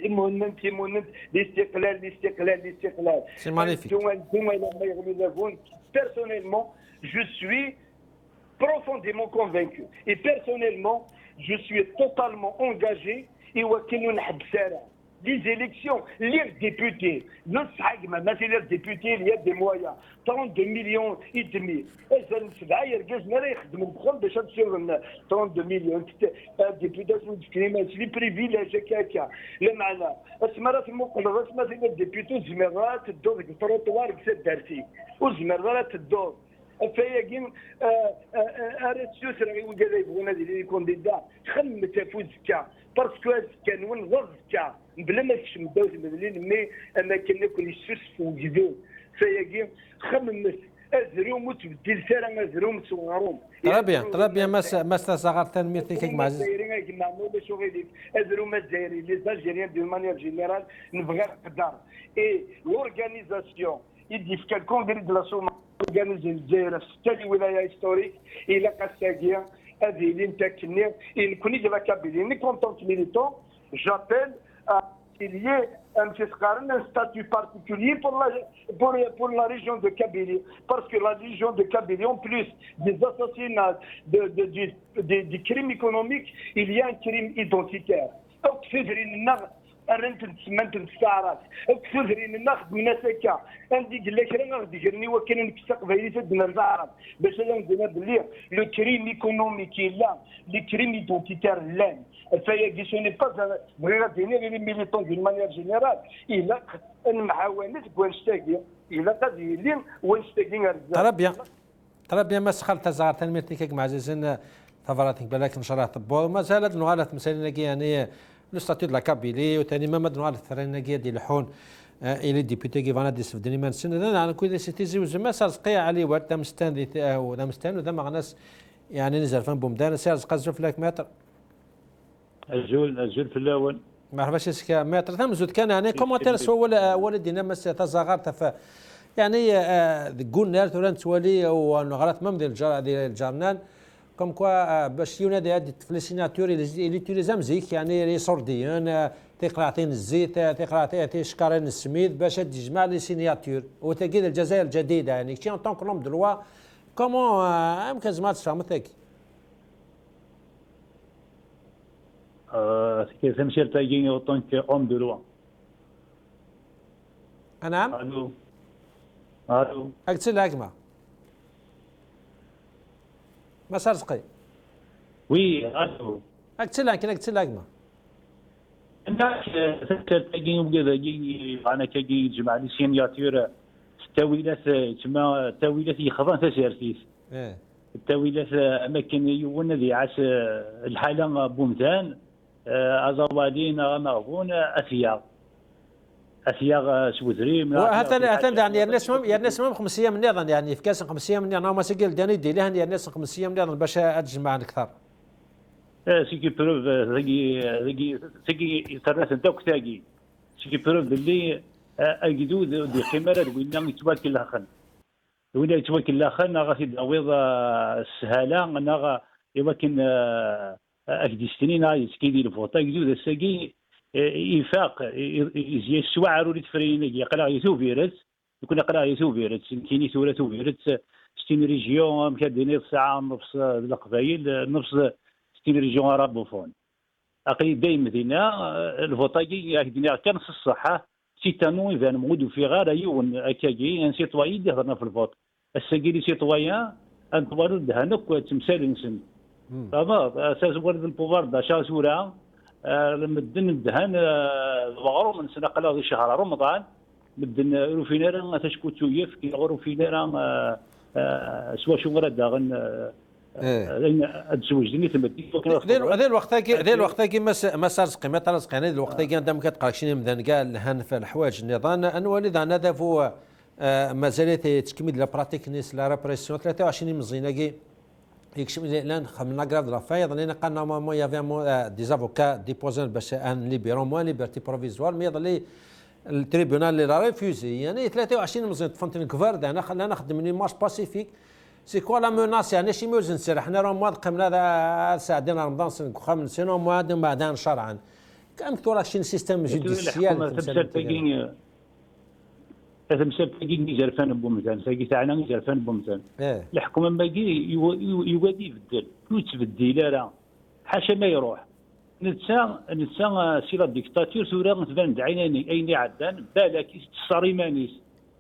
تيمونن الاستقلال.
C'est magnifique.
Personnellement, je suis profondément convaincu. Et personnellement, je suis totalement engagé. Et les élections, les députés, les députés, il y a des moyens. 32 millions et demi. 32 millions. Députés, les privilèges, quelqu'un. Le malin. Les députés, زمرات الدور التروطوار كسد دارتي وزمرات الدور فياكين ارسيوس راه وقال يبغون هذه لي كونديدا خمم تفوز كا باسكو كان ونغز كا بلا ما تشم دوز مدلين مي اما كنا كل يسوس وجدو فياكين خمم ازروم وتبدل ساره ازروم صغارهم
طرابيا ما صغار تنمية كيك معزز
ازروم الجزائري لي الجزائريين دو مانيير جينيرال نبغي نقدر اي لورغانيزاسيون يدي في كالكونغري دو لا سومال اورغانيزي الجزائر في 6 ولايه هيستوريك الى قساقيه هذه اللي نتاكلني ان كوني ديال كابيلي ني كونتونت ميليتون جابيل il y ait un statut particulier pour la région de Kabylie. Parce que la région de Kabylie, en plus des assassinats, des crimes économiques, il y a un crime identitaire. Donc, رنت نتسمنت نستعرات كثرين ناخذ من سكا عندي قال لك راه غادي يجرني وكان نكسق بيني تدنا الزعرات باش نقولنا بلي لو كريم ايكونوميك لا لي كريم ايدونتيتير لا فيا كيسوني با بغينا ديني لي ميليتون دون مانيير جينيرال الا المعاونات كوانشتاكي الا غادي يلين وانشتاكي
ترى بيان ما سخلت زعر تنميتك مع زين ثفراتك بالك نشرح طبو ما زالت نغالط مسالنا يعني لو ستاتيو دو لا كابيلي وثاني ما مدنوا على الثريناكيه ديال الحون الى ديبيتي كيفانا ديس فدني مان سن انا كويس سيتيزي وزما سارقي علي ودا مستان ودا مستان ودا مغناس يعني نزل فان بومدان سيرز قزف لك متر
الجول في الاول
مرحبا شيسكا متر ثمزود كان يعني كومونتير سو ولدينا مس تزغرت ف يعني قلنا توران تولي ونغلط مم ديال الجرنان كم كوا باش ينادي هاد في السيناتور اللي تيليزام زيك يعني لي سورديون تيقراطين الزيت تيقراطين شكارين السميد باش تجمع لي سيناتور وتاكيد الجزائر الجديده يعني كي اون طون كلوم دو لوا كومون يمكن زعما تفهم ثاك
كي تمشي تاكيني اون طون اوم دو لوا
نعم
الو
اكتسل هكما ما صار سقي
وي الو
اكتسل هكما
انت تاكيني وكذا انا كي جمع لي سيناتور التاويلات تما التاويلات يخضع تسيرتيس التاويلات اماكن يون ذي عاش الحاله بومتان ازوالين مغبون اثياغ سوذريم
هذا يعني يا الناس مهم 5 ايام نظام يعني في كاس 5 ايام انا ما سجل داني دي لهن يا الناس 5 ايام نظام باش تجمع اكثر
سيكي بروف ثقي ثلاث دوك ثاقي سيكي بروف باللي اجدود دي قمره وين يتواكل الاخن وين يتواكل الاخن غادي تعويض السهاله انا يمكن اكدي سنين يسكيدي الفوطه اجدود الساقي يفاق يسوع رولي تفرين يقرا يثو فيروس يكون يقرا يثو فيروس كاين ثورة فيروس 60 ريجيون مكادين الساعه نفس القبايل نفس 60 ريجيون رابوفون اقي دايم مدينه الفوطاكي هكذا كان في الصحه سيتانو اذا مود في غار يون اكاكي ان سيتواي اللي هضرنا في الفوط الساكي لي سيتوايان انطوالو دهنك تمثال نسن صافا اساس ولد البوفار دا شاسورا مدن الدهان الغرو من سنه قلا شهر رمضان مدن روفينيرا تشكوتو يف كي غرو فينيرا سوا شو غير داغن اتزوج دني تمدي
هذا الوقت كي ما صار قيمه ترزق يعني الوقت كي عندما كتقرا شي مدن كاع لهن في الحوايج النظام ان ولد انا دافو مازال تكمل لا براتيك نيس لا ريبريسيون 23 مزينه يكشف الان خمنا غراف لا فايض لان قال نورمالمون يافي دي زافوكا ديبوزون باش ان ليبيرون موان ليبرتي بروفيزوار مي يضل التريبيونال اللي لا ريفوزي يعني 23 مزيان فهمتني كفارد انا خلينا نخدم لي مارش باسيفيك سي كوا لا موناس يعني شي موزن سير حنا راه مواد قمنا هذا ساعدين رمضان سنكو سينو مواد بعدين شرعا كان كتورا شي سيستم جوديسيال
هذا مسابقين جرفان بومتان ساقي تاعنا جرفان بومتان الحكومه باقي يوادي يبدل يتبدل لا حاشا ما يروح نتسا سيلا ديكتاتور ثورة تبان عيناني اين عدان بالك تصاري مانيس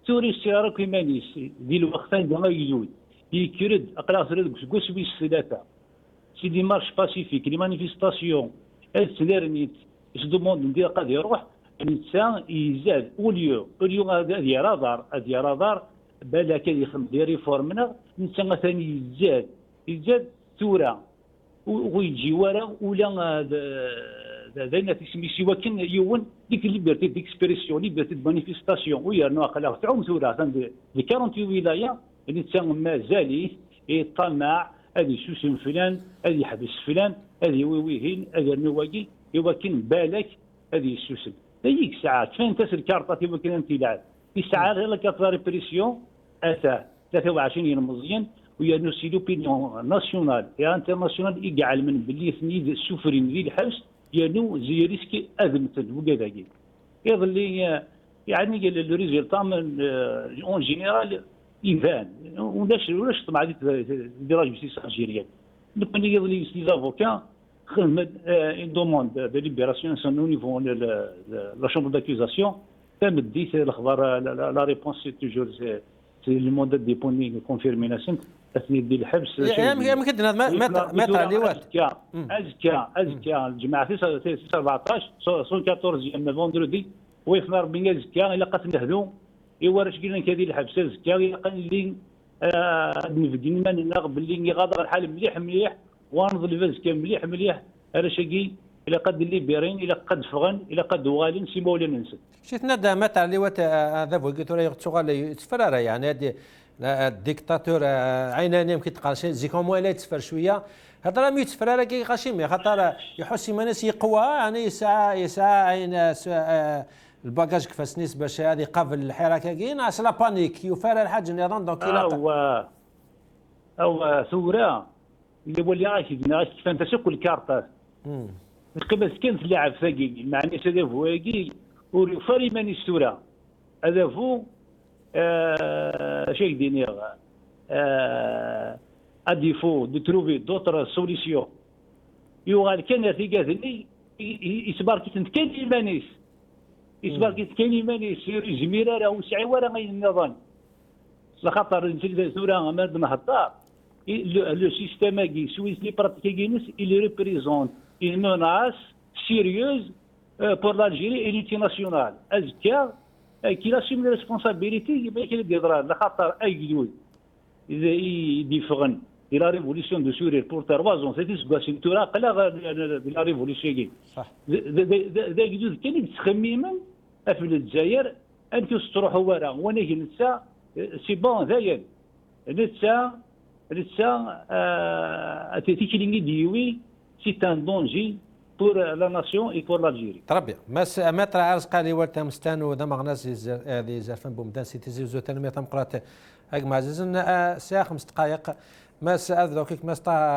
ثوري السيارة كيمانيس دي الوقتان دما يزود يكرد اقرا ثرد كوسوي الثلاثه سي دي مارش باسيفيك لي مانيفيستاسيون السليرنيت يسدوموند ندير قاد يروح الانسان يزاد اوليو هذه رادار بالك يخدم دي ريفورمنا الانسان ثاني يزاد ثوره ويجي ورا ولا ذا تسمي سوا كان يون ديك ليبرتي ديكسبريسيون ليبرتي دو مانيفيستاسيون ويرنو اخلاق تعوم ثوره دي 40 ولايه الانسان مازال يطمع هذه سوسن فلان هذه يحبس فلان هذه ويهين هذا نواجي يمكن بالك هذه سوسن هيك ساعات فين تسر كارطه يمكن انت لاعب يسعى غير لك ريبريسيون اتاه 23 مزيان ويا نو سي لوبينيون ناسيونال يا انترناسيونال يجعل من باللي ثنيد السفرين ذي الحبس يانو زي ريسكي ادمتد وكذاك يظل يعني لو ريزولتا من اون جينيرال يبان ولاش طمع ديال جوستيس الجيريان نكون يظل سي زافوكا خدمت اون دوموند دو ليبراسيون سون او نيفو لا شامبر داكوزاسيون تمديت الاخبار لا ريبونس سي توجور سي لو موند ديبوني كونفيرمي ناسنت اثني ديال الحبس
يمكن هذا ما طرا لي وقت
ازكى الجماعه في 14 14 فوندردي ويفنا ربي ازكى الا قات نهدو ايوا راش قلنا كذي الحبس ازكى الا قال لي نفدين ما نغ باللي غادر الحال مليح ونظل ازكى مليح راشاكي الا قد اللي بيرين الا قد فغن الا قد وغالين سي مولا ننسى
شفت ندا ما تاع لي وقت هذا قلت له يغتسوغال يتفرر يعني هذه الديكتاتور عيناني يمكن تقال شي زي كوم ولا يتفر شويه هذا راه يتفرر كي غاشيمي خاطر يحس ماناس يقوى يعني يسعى عين الباكاج كفاسنيس باش هذه قبل الحركه كاين اصلا بانيك يفرر الحاج نظام دونك
او ثوره اللي ولي غاش كيف انت كل كارطات قبل كانت اللاعب ثقيل مع الناس هذا هو كي وريفاري ماني الثوره هذا هو شيء دينير à défaut de trouver d'autres solutions يوغال كان ثقافني يصبر كي تكلم مانيس يصبر كي تكلم مانيس جميره راه وسعي ورا غير النظام لخاطر الثوره ما نهضر لو سيستيم كي سويس لي براتيكينس il représente une menace sérieuse pour l'Algérie et l'unité nationale azka كي assume les responsabilités يبقى كي يدير لخاطر اي جدود اذا يدفغن لا ريفوليسيون دو سوريا بور 3 ans سيتي سكاسين تورا قلا لا ريفوليسيون كي
صح
ذا جدود كان يتخميما في الجزائر انتو تروحوا ورا وانا نتسا سي بون ذايا نتسا تيكليني ديوي سي ان دونجي pour la nation et pour l'Algérie.
تربي ما ترى عرس قالي ولت مستان وذا مغناس هذه زرفان بومدان سيتي زوزو تنمية تمقرات هاك معززنا ساعة 5 دقائق ما سأذ لو كيك ما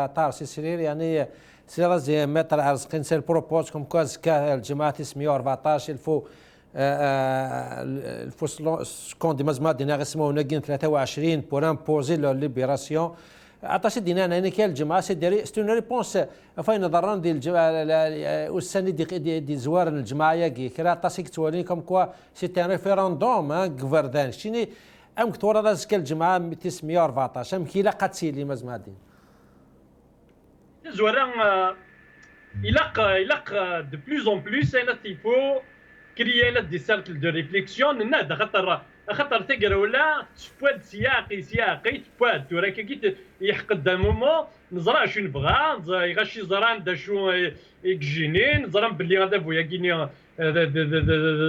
طار سي سرير يعني سيرا زي ما ترى عرس قين سير بروبوز كوم كواز كا الجماعة 914 الفو سكون دي مزمات دينا غسمو نقين 23 بور امبوزي لو ليبيراسيون عطاش دينا انا كاين الجماعه سي ديري ستون ريبونس فاين نظران ديال والسنه دي زوار الجماعه كي كرا عطاسيك تولي كوم كوا سي ان ريفيروندوم غوفردان شتيني ام كتورا راسك الجماعه 914 ام كي لا قاتسي لي مزما دين
زوارا يلاق دو بلوز اون بلوس انا تيفو كريا دي سيركل دو ريفليكسيون نادا خاطر تقرا ولا تفواد سياقي تفواد تورا كي يحقد ان مومون نزرع شنو نبغى يغشي زران دا شو يجينين نزرع باللي غادا بويا كيني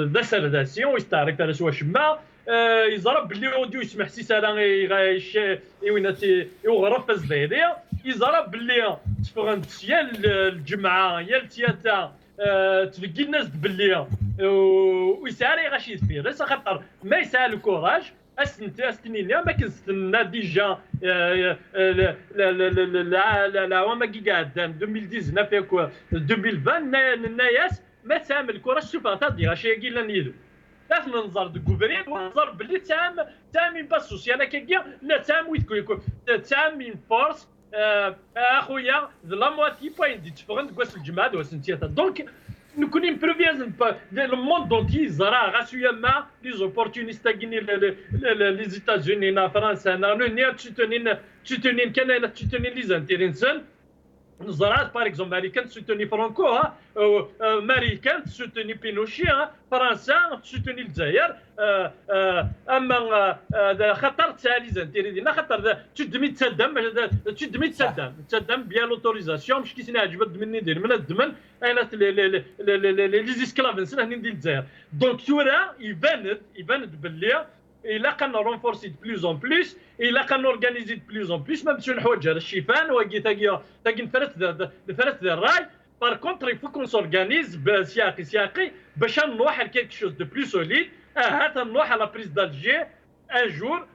دا سرداسيون يستعرك على سوا شما يزرع باللي اوديو يسمح سي سالان يغايش ويناتي يغرف الزبيديه يزرع باللي تفغن يا الجمعه يا التياتا تلقي الناس باللي ويساري غاش يدبير بس خاطر ما يسال الكوراج استنينا ما كنستنى ديجا لا وما كي قاعد 2019 2020 الناس ما تسام الكوراج شوف غادي غاش يقي لنا نيدو لازم ننظر دو غوفرين وننظر باللي تام با سوسيال كيكيا لا تام ويتكو تام من فورس اخويا لا مواتي بوين دي تفرند كواس الجماعه دو سنتيتا دونك نكون امبروفيزن لو موند دونتي زرا غاسيوما لي زوبورتونيست كيني لي زيتازوني نا فرنسا نا ني تشتنين كان تشتنين لي زانتيرينسن زرات باغ اكزومبل امريكان تسوتوني فرانكو امريكان تسوتوني بينوشي فرنسا تسوتوني الجزائر اما خطر تسالي زانتيري ديالنا خطر تدمي تسدم بيان لوتوريزاسيون مش كيسنا عجبت مني ندير من الدمن انا لي زيسكلافنس هنا ندير الجزائر دونك تورا يباند باللي إلا كان رونفورسي دو بلوز اون بلوس إلا كان اورغانيزي دو بلوز اون بلوس ما نمشيو نحوج هذا الشيفان وكي تاكي نفرس الراي بار كونتر يفو كون سورغانيز سياقي باش نروح لكيك شوز دو بلو سوليد هات نروح على بريز دالجي ان جور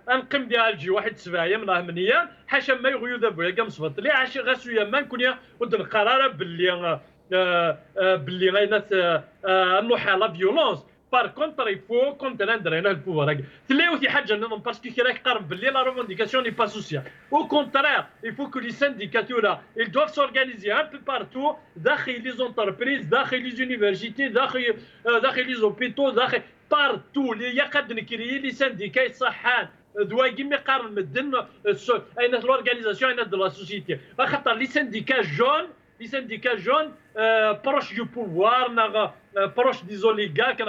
انقم ديال الجي واحد 7 ايام راه منيا حاشا ما يغيو دابا كاع مصبط لي عاش غاسويا ما نكون ود القرار باللي غاينات نروح على فيولونس. بار كونتر يفو كونتراندر هنا البوفوار تلاو شي حاجه نظن باسكو كي راك قارب باللي لا روفونديكاسيون ني با سوسيال او كونترير يفو كو لي سانديكاتورا ils doivent s'organiser un peu partout داخل لي زونتربريز داخل لي زونيفرسيتي داخل لي زوبيتو داخل بارتو اللي يقد نكري لي سانديكا صحان دواكي مي قارن مدن اين لورغانيزاسيون اين دو لا سوسيتي خاطر لي سانديكا جون les syndicats jaunes proches du pouvoir, proches des oligarques,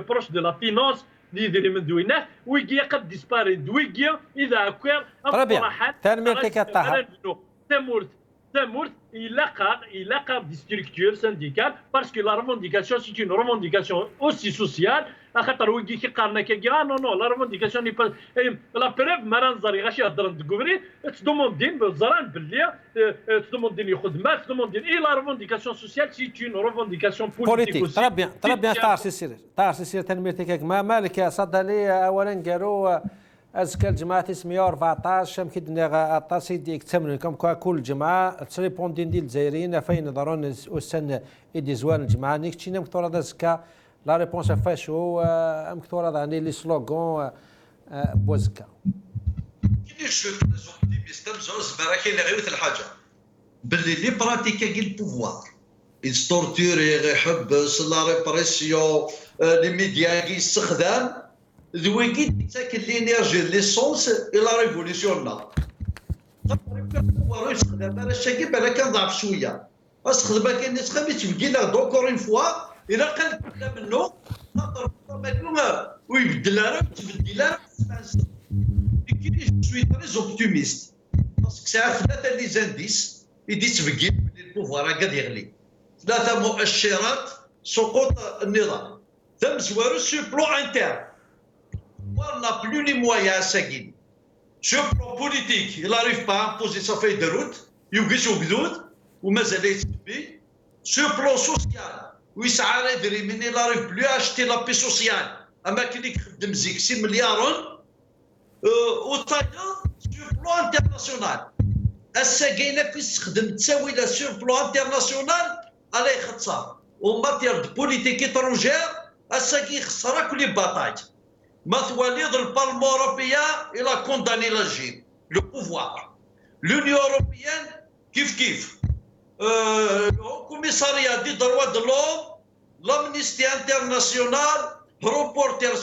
proches de la finance, اللي من دويناه ويجي قد ديسباري دويجي اذا اكثر
صراحه تنمير تكطاها
تمورت il a des structures syndicales parce que la revendication c'est une revendication aussi sociale خاطر ويجي كيقارنا كيقول نو لا ريفونديكاسيون ني با لا بريف مران زاري غاشي يهضر دكوفري تدوموندين بالزران باللي تدوموندين خدمه تدوموندين اي لا ريفونديكاسيون سوسيال سي اون ريفونديكاسيون بوليتيك
ترى بيان طار سير تنمير تكاك ما مالك صدى لي اولا قالوا ازكى الجماعه 114 يمكن الطاسي ديك تمرينكم كل جماعه تريبوندين ديال الجزائريين فين يضرون وسن يدي زوان الجماعه نيك تشينا مكثور ازكى لا ريبونس فاشو مكثور هذا لي سلوغون بوزكا
كاين شويه اوبتيميست بزاف راكي اللي غيوث الحاجه باللي لي براتيكا كي البوفوار يستورتوري يحبس لا ريبريسيون لي ميديا كي يستخدم ذويكي تاكل لينيرجي ليسونس الى ريفوليسيوننا هو يستخدم انا الشاكي بلا كان ضعف شويه استخدمها كاين ناس خميس بقينا دونكور اون فوا الى قال منه خاطر ما ويبدل راه تبدل راه كاين شويه تري اوبتيميست باسكو ساعه ثلاثه لي زانديس يدي تبقي البوفوار قاعد يغلي ثلاثه مؤشرات سقوط النظام ثم زوارو سو بلو انتر On n'a plus les moyens à Sagin. Sur le plan politique, il n'arrive pas à imposer sa feuille de route, il sur le plan social, il n'arrive plus à acheter la paix sociale. De 6 milliards, sur le plan international. Sagin a pu sur le plan international, en matière de politique étrangère, Sagin sera que les batailles. Le Parlement européen il a condamné l'Algérie, le pouvoir. L'Union européenne, kif. Le Haut Commissariat des droits de l'homme, l'Amnesty International, Reporters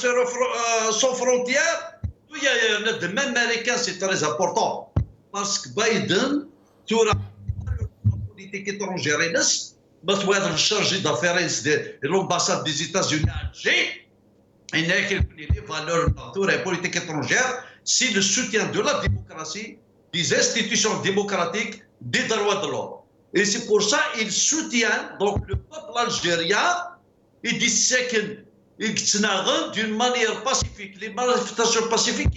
sans frontières, même américain, c'est très important. Parce que Biden, sur la politique étrangère, il chargé d'affaires de l'ambassade des États-Unis à Alger. Et les valeurs de la politique étrangère, c'est le soutien de la démocratie, des institutions démocratiques, des droits de l'homme. Et c'est pour ça qu'il soutient donc le peuple algérien et dit d'une manière pacifique. Les manifestations pacifiques,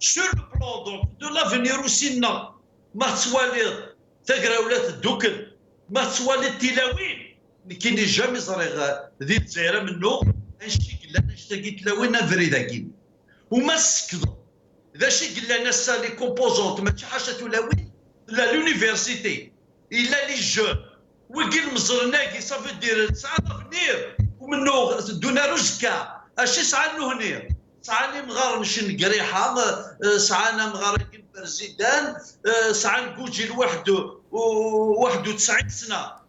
sur le plan donc, de l'avenir aussi, non. كي جامي صريغ ذي الجزائر منو نشتي قلنا نشتاقي تلاوينا فريداكين وما سكضوا ذا شي قلنا ناس لي كومبوزونت ماشي حاجه تلاوي لا لونيفرسيتي الا لي جون وكي مزرناكي صافي دير ساعه فنير ومنو دونا رزكا اشي ساعه نهنير ساعه مغار نشن قريحه ساعه مغار برزيدان ساعه نكوجي لوحده 91 سنه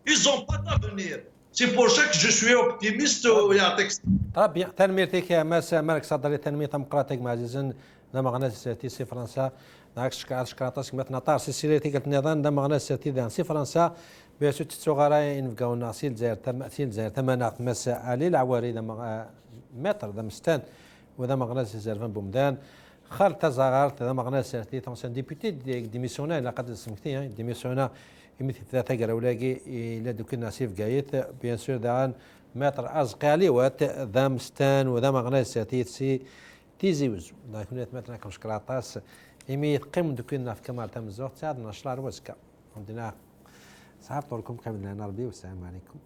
ils n'ont pas d'avenir. C'est pour ça que je suis optimiste.
طيب تنميتك يا مالك صدري تنمية ديمقراطيك معززا لما غنى سيتي سي فرنسا ناك شكراتاسك مثلا طار سيسيريتي قالت النظام لما غنى سيتي دان سي فرنسا بيسو تتسوغارا ينفقاو ناصي الجزائر تمانات مساء علي العواري لما متر ذا مستان وذا ما غنى سيزير فان بومدان خالد تزاغارت هذا مغنى سيرتي تونسان ديبوتي ديميسيونا لا قد سمكتي ديميسيونا يمثل ثلاثة قراولاكي إلى دوك الناسيف قايت بيان سور دان متر أزقالي وات ذا مستان وذا مغنى سيرتي سي تيزيوز لا كنا مثلا كم شكلاطاس إمي قيم دوك الناف كمال تمزوق تساعد نشلار وزكا عندنا صحاب طولكم كامل لنا ربي والسلام عليكم.